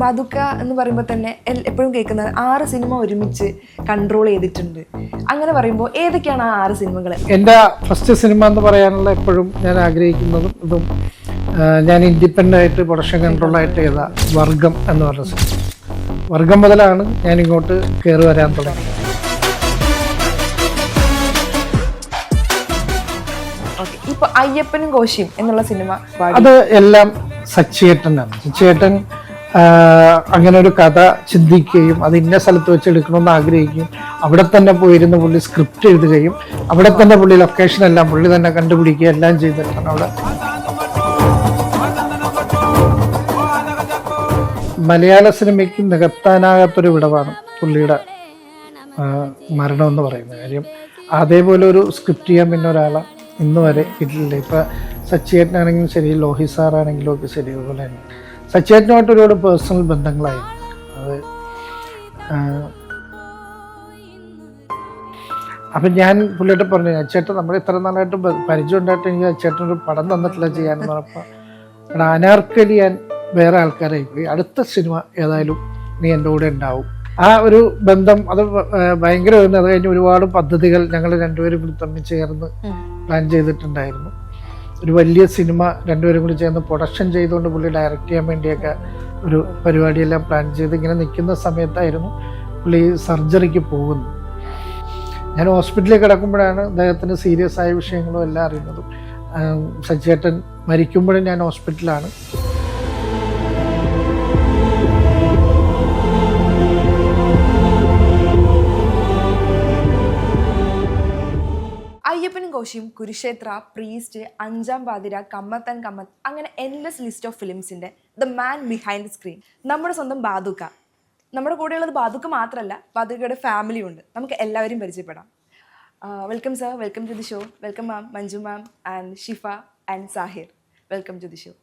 ബാദുക്ക എന്ന് പറയുമ്പോൾ തന്നെ എപ്പോഴും കേൾക്കുന്നത് 6 സിനിമ ഒരുമിച്ച് കൺട്രോൾ ചെയ്തിട്ടുണ്ട്. അങ്ങനെ പറയുമ്പോൾ ഏതൊക്കെയാണ് ആ 6 സിനിമകൾ? എൻ്റെ ഫസ്റ്റ് സിനിമ എന്ന് പറയാനുള്ള എപ്പോഴും ഞാൻ ആഗ്രഹിക്കുന്നതും ഇതും ഞാൻ ഇൻഡിപെൻഡൻ്റ് ആയിട്ട് പ്രൊഡക്ഷൻ കൺട്രോളായിട്ട് ചെയ്ത വർഗം എന്ന് പറഞ്ഞ സിനിമ. വർഗം മുതലാണ് ഞാൻ ഇങ്ങോട്ട് കയറി വരാൻ തുടങ്ങിയത്. ഇപ്പൊ അയ്യപ്പനും കോശിയും എന്നുള്ള സിനിമ അത് എല്ലാം സച്ചിയേട്ടനാണ്. സച്ചിയേട്ടൻ അങ്ങനെ ഒരു കഥ ചിന്തിക്കുകയും അത് ഇന്ന സ്ഥലത്ത് വെച്ച് എടുക്കണമെന്ന് ആഗ്രഹിക്കുകയും അവിടെ തന്നെ പോയിരുന്ന് പുള്ളി സ്ക്രിപ്റ്റ് എഴുതുകയും അവിടെ തന്നെ പുള്ളി ലൊക്കേഷൻ എല്ലാം പുള്ളി തന്നെ കണ്ടുപിടിക്കുകയും എല്ലാം ചെയ്തിട്ടാണ് അവിടെ. മലയാള സിനിമയ്ക്ക് നികത്താനാകാത്തൊരു വിടവാണ് പുള്ളിയുടെ മരണം എന്ന് പറയുന്ന കാര്യം. അതേപോലെ ഒരു സ്ക്രിപ്റ്റ് ചെയ്യാൻ പിന്നെ ഒരാളെ ഇന്ന് വരെ കിട്ടില്ല. ഇപ്പം സച്ചിയേട്ടനാണെങ്കിലും ശരി, ലോഹി സാറാണെങ്കിലും ഒക്കെ ശരി, അതുപോലെ തന്നെ സച്ചിയേട്ടനുമായിട്ട് ഒരുപാട് പേഴ്സണൽ ബന്ധങ്ങളായിരുന്നു. അത് അപ്പം ഞാൻ പുള്ളിയായിട്ട് പറഞ്ഞു, അച്ചേട്ടൻ നമ്മൾ ഇത്ര നാളായിട്ട് പരിചയം ഉണ്ടായിട്ട് എനിക്ക് അച്ചേട്ടനൊരു പടം തന്നിട്ടില്ല ചെയ്യാനെന്ന് പറഞ്ഞപ്പോൾ, എടാ അനാർക്കലി ഞാൻ വേറെ ആൾക്കാരായി പോയി, അടുത്ത സിനിമ ഏതായാലും നീ എൻ്റെ കൂടെ ഉണ്ടാവും. ആ ഒരു ബന്ധം അത് ഭയങ്കരമായിരുന്നു. അത് കഴിഞ്ഞ് ഒരുപാട് പദ്ധതികൾ ഞങ്ങൾ രണ്ടുപേരും കൂടി തമ്മിൽ ചേർന്ന് പ്ലാൻ ചെയ്തിട്ടുണ്ടായിരുന്നു. ഒരു വലിയ സിനിമ രണ്ടുപേരും കൂടി ചേർന്ന് പ്രൊഡക്ഷൻ ചെയ്തുകൊണ്ട് പുള്ളി ഡയറക്റ്റ് ചെയ്യാൻ വേണ്ടിയൊക്കെ ഒരു പരിപാടിയെല്ലാം പ്ലാൻ ചെയ്ത് ഇങ്ങനെ നിൽക്കുന്ന സമയത്തായിരുന്നു പുള്ളി സർജറിക്ക് പോകുന്നത്. ഞാൻ ഹോസ്പിറ്റലിൽ കിടക്കുമ്പോഴാണ് അദ്ദേഹത്തിന് സീരിയസ് ആയ വിഷയങ്ങളും എല്ലാം അറിയുന്നതും. സച്ചിയേട്ടൻ മരിക്കുമ്പോഴും ഞാൻ ഹോസ്പിറ്റലാണ്. അയ്യപ്പനും കോശിയും, കുരുക്ഷേത്ര, പ്രീസ്റ്റ്, അഞ്ചാം പാതിര, കമ്മത്തൻ കമ്മത്ത്, അങ്ങനെ എൻലെസ് ലിസ്റ്റ് ഓഫ് ഫിലിംസിന്റെ ദ മാൻ ബിഹൈൻഡ് സ്ക്രീൻ നമ്മുടെ സ്വന്തം ബാദുക്ക. നമ്മുടെ കൂടെയുള്ളത് ബാദുക്ക മാത്രമല്ല, ബാദുക്കയുടെ ഫാമിലിയും ഉണ്ട്. നമുക്ക് എല്ലാവരും പരിചയപ്പെടാം. Welcome sir, welcome to the show. Welcome ma'am, Manju ma'am and Shifa and Sahir. Welcome to the show.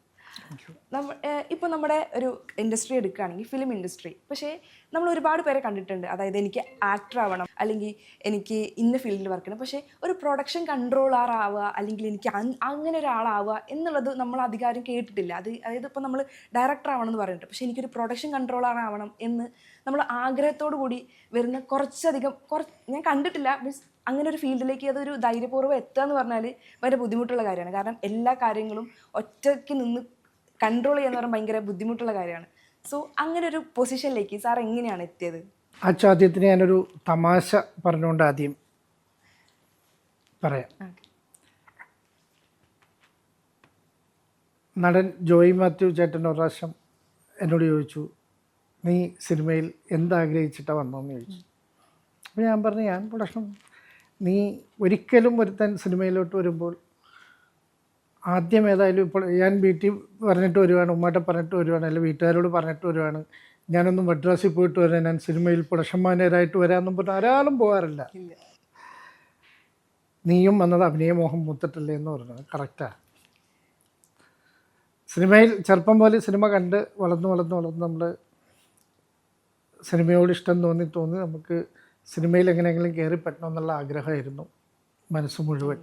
ഇപ്പോൾ നമ്മുടെ ഒരു ഇൻഡസ്ട്രി എടുക്കുകയാണെങ്കിൽ ഫിലിം ഇൻഡസ്ട്രി, പക്ഷേ നമ്മൾ ഒരുപാട് പേരെ കണ്ടിട്ടുണ്ട്. അതായത് എനിക്ക് ആക്ടർ ആവണം, അല്ലെങ്കിൽ എനിക്ക് ഇന്ന ഫീൽഡിൽ വർക്ക് ചെയ്യണം, പക്ഷേ ഒരു പ്രൊഡക്ഷൻ കൺട്രോളർ ആവുക, അല്ലെങ്കിൽ എനിക്ക് അങ്ങനെ ഒരാളാവുക എന്നുള്ളത് നമ്മൾ അധികാരം കേട്ടിട്ടില്ല. അതായത് ഇപ്പോൾ നമ്മൾ ഡയറക്ടർ ആവണമെന്ന് പറഞ്ഞിട്ട്, പക്ഷേ എനിക്കൊരു പ്രൊഡക്ഷൻ കൺട്രോളർ ആവണം എന്ന് നമ്മൾ ആഗ്രഹത്തോടു കൂടി വരുന്ന ഞാൻ കണ്ടിട്ടില്ല. മീൻസ് അങ്ങനെ ഒരു ഫീൽഡിലേക്ക് അതൊരു ധൈര്യപൂർവ്വം എത്തുക എന്ന് പറഞ്ഞാൽ വളരെ ബുദ്ധിമുട്ടുള്ള കാര്യമാണ്. കാരണം എല്ലാ കാര്യങ്ങളും ഒറ്റയ്ക്ക് നിന്ന് കൺട്രോൾ ചെയ്യാന്ന് പറഞ്ഞാൽ ഭയങ്കര ബുദ്ധിമുട്ടുള്ള കാര്യമാണ്. സോ അങ്ങനെ ഒരു പൊസിഷനിലേക്ക് സാർ എങ്ങനെയാണ് എത്തിയത്? ആ ചോദ്യത്തിന് ഞാനൊരു തമാശ പറഞ്ഞുകൊണ്ട് ആദ്യം പറയാം. നടൻ ജോയി മാത്യു ചേട്ടൻ ഒരു പ്രാവശ്യം എന്നോട് ചോദിച്ചു, നീ സിനിമയിൽ എന്താഗ്രഹിച്ചിട്ടാണ് വന്നതെന്ന് ചോദിച്ചു. അപ്പോൾ ഞാൻ പറഞ്ഞു, ഞാൻ പ്രൊഡക്ഷൻ. നീ ഒരിക്കലും ഒരുത്തൻ സിനിമയിലോട്ട് വരുമ്പോൾ ആദ്യം ഏതായാലും ഇപ്പോൾ ഞാൻ വീട്ടിൽ പറഞ്ഞിട്ട് വരുവാണ്, ഉമ്മാട്ടെ പറഞ്ഞിട്ട് വരുവാണ്, അല്ലെങ്കിൽ വീട്ടുകാരോട് പറഞ്ഞിട്ട് വരുവാണ്, ഞാനൊന്നും മദ്രാസിൽ പോയിട്ട് വരാൻ, ഞാൻ സിനിമയിൽ പ്രൊഡക്ഷൻ മാനേജറായിട്ട് വരാമെന്നും പറഞ്ഞാൽ ഒരാളും പോകാറില്ല. നീയും വന്നത് അഭിനയമോഹം മൂത്തിട്ടല്ലേ എന്ന് പറഞ്ഞത് കറക്റ്റാണ്. സിനിമയിൽ ചെറുപ്പം പോലെ സിനിമ കണ്ട് വളർന്ന് നമ്മൾ സിനിമയോട് ഇഷ്ടം തോന്നി നമുക്ക് സിനിമയിൽ എങ്ങനെയെങ്കിലും കയറി പറ്റണമെന്നുള്ള ആഗ്രഹമായിരുന്നു മനസ്സ് മുഴുവൻ.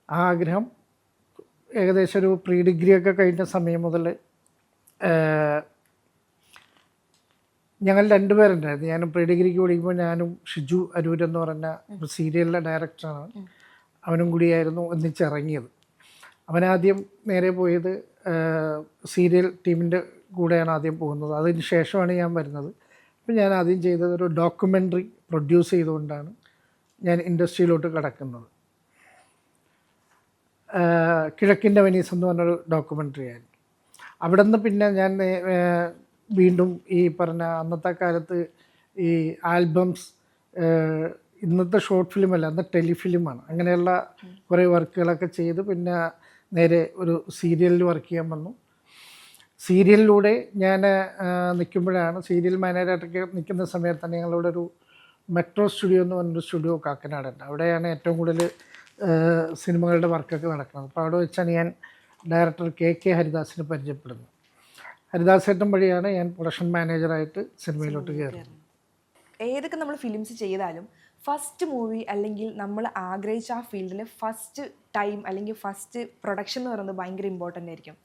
ആ ആഗ്രഹം ഏകദേശം ഒരു പ്രീ ഡിഗ്രി ഒക്കെ കഴിഞ്ഞ സമയം മുതൽ ഞങ്ങൾ രണ്ടുപേരുണ്ടായിരുന്നു. ഞാനും പ്രീ ഡിഗ്രിക്ക് പഠിക്കുമ്പോൾ ഞാനും ഷിജു അരൂർ എന്ന് പറഞ്ഞ സീരിയലിലെ ഡയറക്ടറാണ്, അവനും കൂടിയായിരുന്നു ഒന്നിച്ചിറങ്ങിയത്. അവനാദ്യം നേരെ പോയത് സീരിയൽ ടീമിൻ്റെ കൂടെയാണ് ആദ്യം പോകുന്നത്. അതിന് ശേഷമാണ് ഞാൻ വരുന്നത്. അപ്പോൾ ഞാൻ ആദ്യം ചെയ്തത് ഒരു ഡോക്യുമെൻ്ററി പ്രൊഡ്യൂസ് ചെയ്തുകൊണ്ടാണ് ഞാൻ ഇൻഡസ്ട്രിയിലോട്ട് കടക്കുന്നത്. കിഴക്കിൻ്റെ വെനീസ് എന്ന് പറഞ്ഞൊരു ഡോക്യുമെൻ്ററി ആയിരുന്നു. അവിടെ നിന്ന് പിന്നെ ഞാൻ വീണ്ടും ഈ പറഞ്ഞ അന്നത്തെ കാലത്ത് ഈ ആൽബംസ്, ഇന്നത്തെ ഷോർട്ട് ഫിലിമല്ല, അന്ന് ടെലിഫിലിമാണ്, അങ്ങനെയുള്ള കുറേ വർക്കുകളൊക്കെ ചെയ്ത് പിന്നെ നേരെ ഒരു സീരിയലിൽ വർക്ക് ചെയ്യാൻ വന്നു. സീരിയലിലൂടെ ഞാൻ നിൽക്കുമ്പോഴാണ്, സീരിയൽ മാനേജറായിട്ടൊക്കെ നിൽക്കുന്ന സമയത്ത് തന്നെ ഞങ്ങളുടെ ഒരു മെട്രോ സ്റ്റുഡിയോ എന്ന് പറഞ്ഞൊരു സ്റ്റുഡിയോ കാക്കനാടുണ്ട്. അവിടെയാണ് ഏറ്റവും കൂടുതൽ സിനിമകളുടെ വർക്കൊക്കെ നടക്കുന്നത്. അപ്പോൾ അവിടെ വെച്ചാണ് ഞാൻ ഡയറക്ടർ കെ ഹരിദാസിനെ പരിചയപ്പെടുന്നത്. ഹരിദാസേട്ടൻ വഴിയാണ് ഞാൻ പ്രൊഡക്ഷൻ മാനേജറായിട്ട് സിനിമയിലോട്ട് കയറുന്നത്. ഏതൊക്കെ നമ്മൾ ഫിലിംസ് ചെയ്താലും ഫസ്റ്റ് മൂവി അല്ലെങ്കിൽ നമ്മൾ ആഗ്രഹിച്ച ആ ഫീൽഡിൽ ഫസ്റ്റ് ടൈം അല്ലെങ്കിൽ ഫസ്റ്റ് പ്രൊഡക്ഷൻ എന്ന് പറയുന്നത് ഭയങ്കര ഇമ്പോർട്ടൻ്റ് ആയിരിക്കും.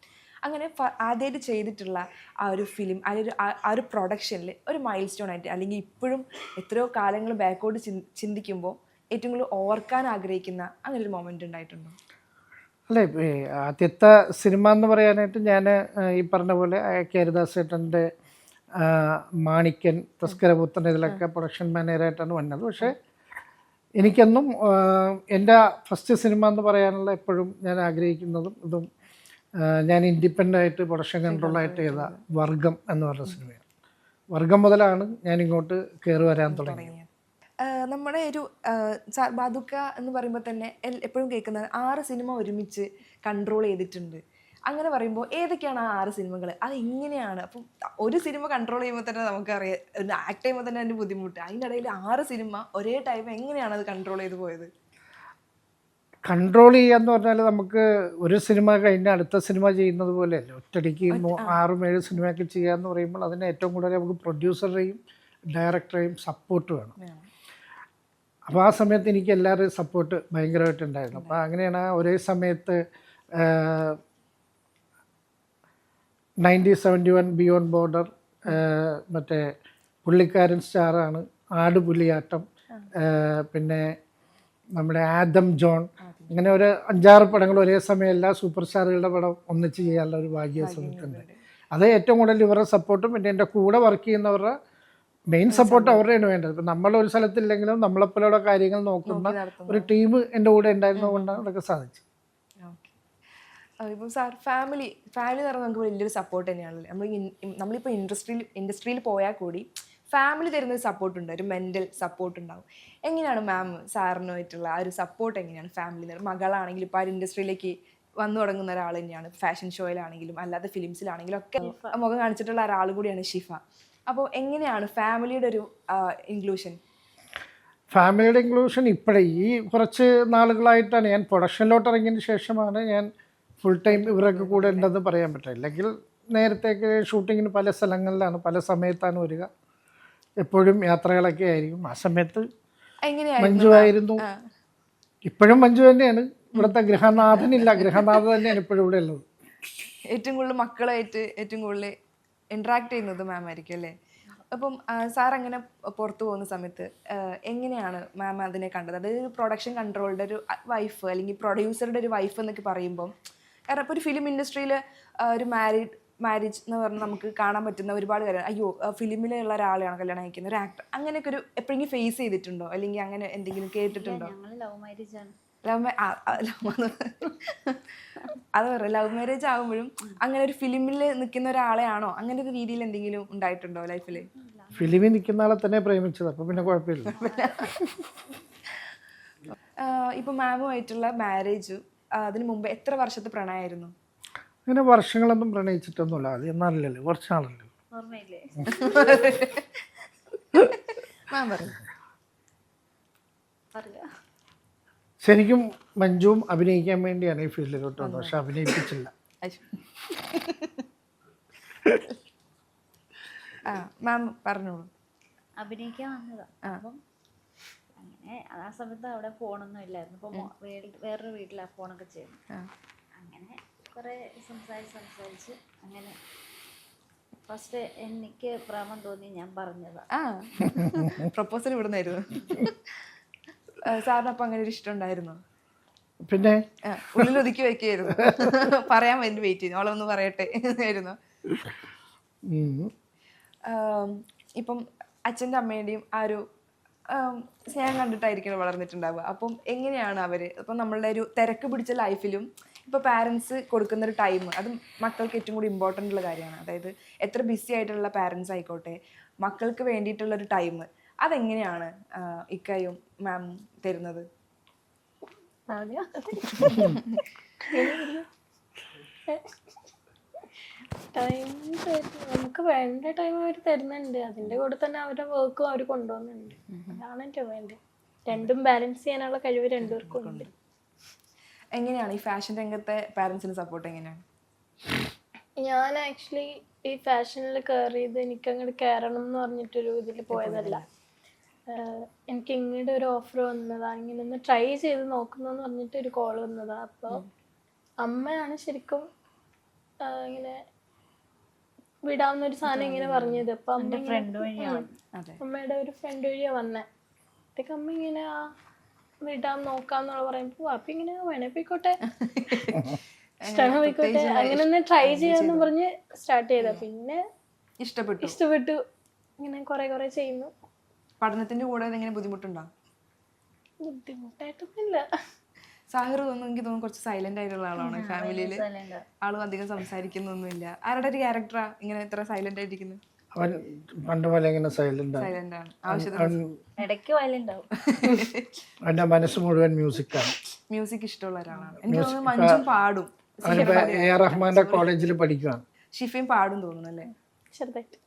അങ്ങനെ ആദ്യമായിട്ട് ചെയ്തിട്ടുള്ള ആ ഒരു ഫിലിം അല്ലെങ്കിൽ ആ ഒരു പ്രൊഡക്ഷനിൽ ഒരു മൈൽ സ്റ്റോൺ ആയിട്ട് അല്ലെങ്കിൽ ഇപ്പോഴും എത്രയോ കാലങ്ങൾ ബാക്കോട്ട് ചിന്തിക്കുമ്പോൾ ഏറ്റവും കൂടുതൽ ഓർക്കാൻ ആഗ്രഹിക്കുന്ന അങ്ങനെ ഒരു മൊമെന്റ് ഉണ്ടായിട്ടുണ്ടോ? അല്ലേ, ആദ്യത്തെ സിനിമ എന്ന് പറയാനായിട്ട് ഞാൻ ഈ പറഞ്ഞ പോലെ കേരദാസ് ചേട്ടൻ്റെ മാണിക്കൻ, തസ്കരപുത്രൻ ഇതിലൊക്കെ പ്രൊഡക്ഷൻ മാനേജറായിട്ടാണ് വന്നത്. പക്ഷേ എനിക്കെന്നും എൻ്റെ ഫസ്റ്റ് സിനിമ എന്ന് പറയാനുള്ള എപ്പോഴും ഞാൻ ആഗ്രഹിക്കുന്നതും ഇതും ഞാൻ ഇൻഡിപെൻഡൻ്റ് ആയിട്ട് പ്രൊഡക്ഷൻ കൺട്രോളായിട്ട് ചെയ്ത വർഗം എന്ന് പറഞ്ഞ സിനിമയാണ്. വർഗം മുതലാണ് ഞാൻ ഇങ്ങോട്ട് കയറി വരാൻ തുടങ്ങിയത്. നമ്മുടെ ഒരു ബാദുക്ക എന്ന് പറയുമ്പോൾ തന്നെ എപ്പോഴും കേൾക്കുന്നത് 6 സിനിമ ഒരുമിച്ച് കൺട്രോൾ ചെയ്തിട്ടുണ്ട്. അങ്ങനെ പറയുമ്പോൾ ഏതൊക്കെയാണ് ആ 6 സിനിമകൾ? അത് എങ്ങനെയാണ്? അപ്പം ഒരു സിനിമ കൺട്രോൾ ചെയ്യുമ്പോൾ തന്നെ നമുക്കറിയാം, ആക്ട് ചെയ്യുമ്പോൾ തന്നെ അതിൻ്റെ ബുദ്ധിമുട്ട്. അതിനിടയിൽ 6 സിനിമ ഒരേ ടൈം എങ്ങനെയാണ് അത് കൺട്രോൾ ചെയ്ത് പോയത്? കൺട്രോൾ ചെയ്യാന്ന് പറഞ്ഞാൽ നമുക്ക് ഒരു സിനിമ കഴിഞ്ഞാൽ അടുത്ത സിനിമ ചെയ്യുന്നത് പോലെയല്ല. ഒറ്റയടിക്ക് 6-7 സിനിമയൊക്കെ ചെയ്യാന്ന് പറയുമ്പോൾ അതിന് ഏറ്റവും കൂടുതൽ നമുക്ക് പ്രൊഡ്യൂസറുടെയും ഡയറക്ടറെയും സപ്പോർട്ട് വേണം. അപ്പോൾ ആ സമയത്ത് എനിക്ക് എല്ലാവരുടെയും സപ്പോർട്ട് ഭയങ്കരമായിട്ടുണ്ടായിരുന്നു. അപ്പോൾ അങ്ങനെയാണ് ഒരേ സമയത്ത് 1971 ബിയോണ്ട് ബോർഡർ, മറ്റേ പുള്ളിക്കാരൻ സ്റ്റാറാണ്, ആടുപുലിയാട്ടം, പിന്നെ നമ്മുടെ ആദം ജോൺ, അങ്ങനെ ഒരു 5-6 പടങ്ങൾ ഒരേ സമയം എല്ലാ സൂപ്പർ സ്റ്റാറുകളുടെ പടം ഒന്നിച്ച് ചെയ്യാനുള്ള ഒരു ഭാഗ്യ സമയത്തുണ്ട്. അത് ഏറ്റവും കൂടുതൽ ഇവരുടെ സപ്പോർട്ടും പിന്നെ എൻ്റെ കൂടെ വർക്ക് ചെയ്യുന്നവരുടെ മെയിൻ സപ്പോർട്ട് അവരുടെയാണ് വേണ്ടത്. ഇപ്പം നമ്മളൊരു സ്ഥലത്തില്ലെങ്കിലും നമ്മളെപ്പോലുള്ള കാര്യങ്ങൾ നോക്കുന്ന ഒരു ടീം എൻ്റെ കൂടെ ഉണ്ടായിരുന്നത് കൊണ്ടാണ് അതൊക്കെ സാധിച്ചത്. ഇപ്പം സാർ ഫാമിലി എന്ന് പറഞ്ഞാൽ നമുക്ക് വലിയൊരു സപ്പോർട്ട് തന്നെയാണല്ലോ. നമ്മളിപ്പോൾ ഇൻഡസ്ട്രിയിൽ പോയാൽ കൂടി ഫാമിലി തരുന്നൊരു സപ്പോർട്ടുണ്ട്, ഒരു മെൻ്റൽ സപ്പോർട്ട് ഉണ്ടാവും. എങ്ങനെയാണ് മാം സാറിനുമായിട്ടുള്ള ആ ഒരു സപ്പോർട്ട് എങ്ങനെയാണ് ഫാമിലി? മകളാണെങ്കിലും ഇപ്പോൾ ആ ഒരു ഇൻഡസ്ട്രിയിലേക്ക് വന്നു തുടങ്ങുന്ന ഒരാൾ തന്നെയാണ്. ഫാഷൻ ഷോയിലാണെങ്കിലും അല്ലാതെ ഫിലിംസിലാണെങ്കിലും ഒക്കെ മുഖം കാണിച്ചിട്ടുള്ള ഒരാൾ കൂടിയാണ് ഷിഫ. അപ്പോൾ എങ്ങനെയാണ് ഫാമിലിയുടെ ഒരു ഇൻക്ലൂഷൻ? ഫാമിലിയുടെ ഇൻക്ലൂഷൻ ഇപ്പോഴേ ഈ കുറച്ച് നാളുകളായിട്ടാണ്, ഞാൻ പ്രൊഡക്ഷനിലോട്ട് ഇറങ്ങിയതിന് ശേഷമാണ് ഞാൻ ഫുൾ ടൈം ഇവരൊക്കെ കൂടെ ഉണ്ടെന്ന് പറയാൻ പറ്റില്ല. അല്ലെങ്കിൽ നേരത്തേക്ക് ഷൂട്ടിങ്ങിന് പല സ്ഥലങ്ങളിലാണ്, പല സമയത്താണ് വരിക. എപ്പോഴും യാത്രകളൊക്കെ ആയിരിക്കും. ആ സമയത്ത് മഞ്ജു ആയിരുന്നു, ഇപ്പോഴും മഞ്ജു തന്നെയാണ്. ഇവിടുത്തെ ഗൃഹനാഥനില്ല, ഗൃഹനാഥ തന്നെയാണ് ഇപ്പോഴും ഇവിടെ ഉള്ളത്. ഏറ്റവും കൂടുതൽ മക്കളായിട്ട് ഏറ്റവും കൂടുതൽ ഇൻട്രാക്ട് ചെയ്യുന്നത് മാം ആയിരിക്കും അല്ലേ? അപ്പം സാർ അങ്ങനെ പുറത്തു പോകുന്ന സമയത്ത് എങ്ങനെയാണ് മാം അതിനെ കണ്ടത്? അതായത് പ്രൊഡക്ഷൻ കൺട്രോളുടെ ഒരു വൈഫ് അല്ലെങ്കിൽ പ്രൊഡ്യൂസറുടെ ഒരു വൈഫ് എന്നൊക്കെ പറയുമ്പം, കാരണം ഇപ്പോൾ ഒരു ഫിലിം ഇൻഡസ്ട്രിയിൽ ഒരു മാരേജ് എന്ന് പറഞ്ഞാൽ നമുക്ക് കാണാൻ പറ്റുന്ന ഒരുപാട് കാര്യം, അയ്യോ ഫിലിമിലുള്ള ഒരാളെയാണ് കല്യാണം കഴിക്കുന്നത്, ഒരു ആക്ടർ, അങ്ങനെയൊക്കെ ഒരു എപ്പോഴെങ്കിലും ഫേസ് ചെയ്തിട്ടുണ്ടോ അല്ലെങ്കിൽ അങ്ങനെ എന്തെങ്കിലും കേട്ടിട്ടുണ്ടോ? ലവ് മാരേജ് ആണ്. അത് പറയാം, ലവ് മാരേജ് ആകുമ്പോഴും അങ്ങനെ ഒരു ഫിലിമിൽ നിൽക്കുന്ന ഒരാളെയാണോ അങ്ങനെ ഒരു രീതിയിൽ എന്തെങ്കിലും ഉണ്ടായിട്ടുണ്ടോ ലൈഫിൽ? ഫിലിമിൽ നിൽക്കുന്ന ആളെ തന്നെ പ്രേമിച്ചത്, അപ്പം പിന്നെ കുഴപ്പമില്ല. ഇപ്പൊ മാമുമായിട്ടുള്ള മാരേജ് അതിന് മുമ്പ് എത്ര വർഷത്തെ പ്രണയമായിരുന്നു? അങ്ങനെ വർഷങ്ങളൊന്നും പ്രണയിച്ചിട്ടൊന്നുമില്ല. അത് എന്നാലല്ലോ, കുറച്ചാണല്ലോ. ഓർമ്മയില്ലേ? മാം പറഞ്ഞു. ശരിക്കും മഞ്ജുവും അഭിനയിക്കാൻ വേണ്ടിയാണ് ഈ ഫീൽഡിലോട്ട് വന്നത്, പക്ഷെ അഭിനയിപ്പിച്ചില്ല. മാം പറഞ്ഞോളൂ. അഭിനയിക്കാൻ വന്നതാ. അപ്പം അങ്ങനെ ആ സമയത്ത് അവിടെ ഫോണൊന്നും ഇല്ലായിരുന്നു. ഇപ്പൊ വേറൊരു വീട്ടിലാ ഫോണൊക്കെ ചെയ്യുന്നത്. അങ്ങനെ കുറെ സംസാരിച്ച് അങ്ങനെ ഫസ്റ്റ് എനിക്ക് പ്രേമം തോന്നി, ഞാൻ പറഞ്ഞതാ. പ്രപ്പോസൽ ഇവിടുന്നായിരുന്നു. സാറിന് അപ്പം അങ്ങനെ ഒരു ഇഷ്ടം ഉണ്ടായിരുന്നു? പിന്നെ ഉള്ളിൽ ഒതുക്കി വെക്കുകയായിരുന്നു, പറയാൻ വേണ്ടി വെയിറ്റ് ചെയ്യുന്നു, അവളൊന്ന് പറയട്ടെ ആയിരുന്നു. ഇപ്പം അച്ഛൻ്റെ അമ്മയുടെയും ആ ഒരു സ്നേഹം കണ്ടിട്ടായിരിക്കണം വളർന്നിട്ടുണ്ടാവുക. അപ്പം എങ്ങനെയാണ് അവർ, ഇപ്പം നമ്മളുടെ ഒരു തിരക്ക് പിടിച്ച ലൈഫിലും ഇപ്പോൾ പാരൻസ് കൊടുക്കുന്നൊരു ടൈം അത് മക്കൾക്ക് ഏറ്റവും കൂടി ഇമ്പോർട്ടൻ്റ് ഉള്ള കാര്യമാണ്. അതായത് എത്ര ബിസി ആയിട്ടുള്ള പാരൻസ് ആയിക്കോട്ടെ, മക്കൾക്ക് വേണ്ടിയിട്ടുള്ളൊരു ടൈം അതെങ്ങനെയാണ് ഇക്കയും മാം തരുന്നത്? ടൈം നമുക്ക് വേണ്ട ടൈം അവർ തരുന്നുണ്ട്. അതിൻ്റെ കൂടെ തന്നെ അവരുടെ വർക്കും അവർ കൊണ്ടുപോകുന്നുണ്ട്. അതാണ് ഏറ്റവും വേണ്ടത്. രണ്ടും ബാലൻസ് ചെയ്യാനുള്ള കഴിവ് രണ്ടുപേർക്കും ഉണ്ട്. എങ്ങനെയാണ് ഈ ഫാഷൻ രംഗത്തെ പാരൻസിന് സപ്പോർട്ട് എങ്ങനെയാണ്? ഞാൻ ആക്ച്വലി ഈ ഫാഷനിൽ കയറിയത് എനിക്ക് അങ്ങോട്ട് കയറണം എന്ന് പറഞ്ഞിട്ടൊരു ഇതിൽ പോയതല്ല. എനിക്ക് ഇങ്ങോട്ട് ഒരു ഓഫർ വന്നതാണ്, ഇങ്ങനെ ഒന്ന് ട്രൈ ചെയ്ത് നോക്കുന്നതെന്ന് പറഞ്ഞിട്ട് ഒരു കോൾ വന്നതാണ്. അപ്പോൾ അമ്മയാണ് ശരിക്കും ഇങ്ങനെ വിടാവുന്ന ഒരു സാധനം ഇങ്ങനെ പറഞ്ഞത്. അപ്പൊ അമ്മ ഇങ്ങനെ- ഫ്രണ്ട് വഴിയാണ്. അതെ. അമ്മയുടെ ഒരു ഫ്രണ്ട് വഴിയാ വന്നേ. അതൊക്കെ അമ്മ ഇങ്ങനെ വിടാൻ നോക്കാന്നുള്ള പറയുമ്പോ അപ്പൊ ഇങ്ങനെ വേണേ പോയിക്കോട്ടെ, ഇഷ്ടമാണ് പോയിക്കോട്ടെ, അങ്ങനെ ഒന്ന് ട്രൈ ചെയ്യാന്ന് പറഞ്ഞ് സ്റ്റാർട്ട് ചെയ്ത. പിന്നെ ഇഷ്ടപ്പെട്ടു. ഇങ്ങനെ കുറെ ചെയ്യുന്നു. പഠനത്തിന്റെ കൂടെ എങ്ങനെ ബുദ്ധിമുട്ടുണ്ടോ? ബുദ്ധിമുട്ടായിട്ടൊന്നുമില്ല. സാഹിർ തോന്നുന്നു, എനിക്ക് തോന്നുന്നു കുറച്ച് സൈലന്റ് ആയിട്ടുള്ള ആളാണ് ഫാമിലിയിൽ. ആളും അധികം സംസാരിക്കുന്നൊന്നുമില്ല. ആരുടെ ഒരു ക്യാരക്ടറാ ഇങ്ങനെ ഇത്ര സൈലന്റ് ആയിട്ടിരിക്കുന്നത്? അവൻ പണ്ട് പോലെ ഇങ്ങനെ സൈലന്റ് ആണ്. സൈലന്റ് ആണ്. ആവശ്യത്തിന് ഇടയ്ക്ക് വയലുണ്ടാവും. അവന്റെ മനസ്സ് മുഴുവൻ മ്യൂസിക്കാണ്. മ്യൂസിക് ഇഷ്ടമുള്ള ഒരാളാണ്. എനിക്ക് തോന്നുന്നു മഞ്ജും പാടും. അവനിപ്പോ എ റഹ്മാന്റെ കോളേജിൽ പഠിക്കുകയാണ്. ഷിഫയും പാടും തോന്നുന്നു അല്ലേ? ചെറുതായിട്ട്.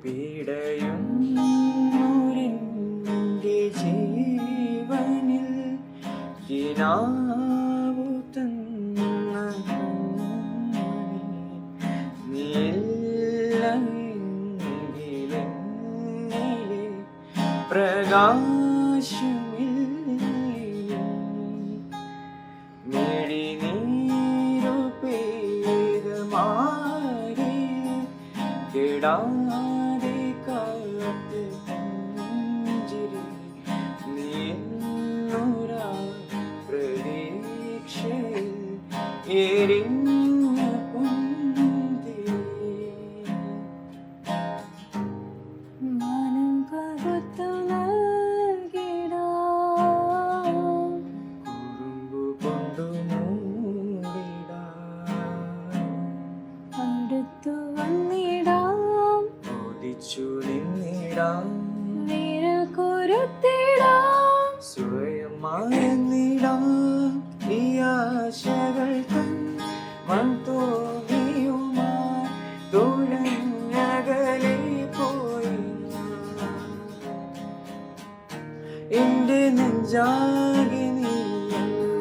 പീഡയുന്നൊരെന്റെ ജീവനിൽ കിനാവു തന്ന നീയില്ലെങ്കിലെന്നിലെ പ്രകാശമില്ല. മിഴിനീരു പെയ്ത് മാറി കിടാതെ കാത്ത് പുഞ്ചിരി നീന്നൊരാ പ്രതീക്ഷയിൽ എരിഞ്ഞ പുന്തിരി. മനം പകുത്തു നൽകിടാം, കുറുമ്പു കൊണ്ടു മൂടിടാം, അടുത്തു വന്നിടാം, ഒതിച്ചു നിന്നിടാം, വിരൽ കുരുത്തിടാം, സ്വയം മറന്നിടാം. ഈ ആശകൾ തൻ മൺതോണിയുമായി തുഴഞ്ഞകലെ പോയി എന്റെ നെഞ്ചാകെ നീയല്ലേ,